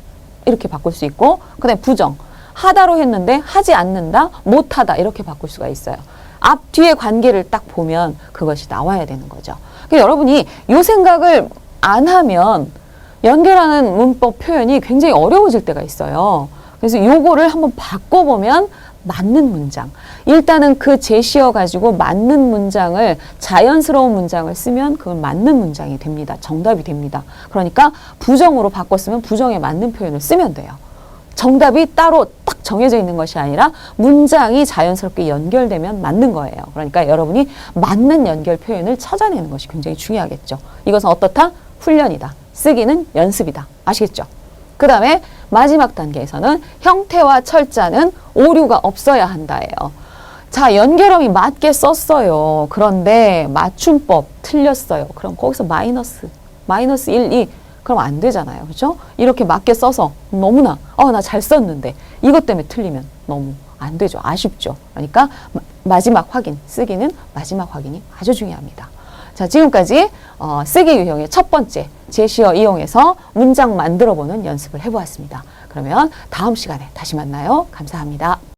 이렇게 바꿀 수 있고 그 다음에 부정 하다로 했는데 하지 않는다 못하다 이렇게 바꿀 수가 있어요. 앞 뒤의 관계를 딱 보면 그것이 나와야 되는 거죠. 그러니까 여러분이 이 생각을 안 하면 연결하는 문법 표현이 굉장히 어려워질 때가 있어요. 그래서 요거를 한번 바꿔보면 맞는 문장. 일단은 그 제시어 가지고 맞는 문장을 자연스러운 문장을 쓰면 그건 맞는 문장이 됩니다. 정답이 됩니다. 그러니까 부정으로 바꿨으면 부정에 맞는 표현을 쓰면 돼요. 정답이 따로 딱 정해져 있는 것이 아니라 문장이 자연스럽게 연결되면 맞는 거예요. 그러니까 여러분이 맞는 연결 표현을 찾아내는 것이 굉장히 중요하겠죠. 이것은 어떻다? 훈련이다. 쓰기는 연습이다. 아시겠죠? 그 다음에 마지막 단계에서는 형태와 철자는 오류가 없어야 한다예요. 자, 연결어미 맞게 썼어요. 그런데 맞춤법 틀렸어요. 그럼 거기서 마이너스 1, 2 그럼 안 되잖아요. 그렇죠? 이렇게 맞게 써서 너무나 나 잘 썼는데 이것 때문에 틀리면 너무 안 되죠. 아쉽죠. 그러니까 마지막 확인, 쓰기는 마지막 확인이 아주 중요합니다. 자, 지금까지 쓰기 유형의 첫 번째 제시어 이용해서 문장 만들어 보는 연습을 해보았습니다. 그러면 다음 시간에 다시 만나요. 감사합니다.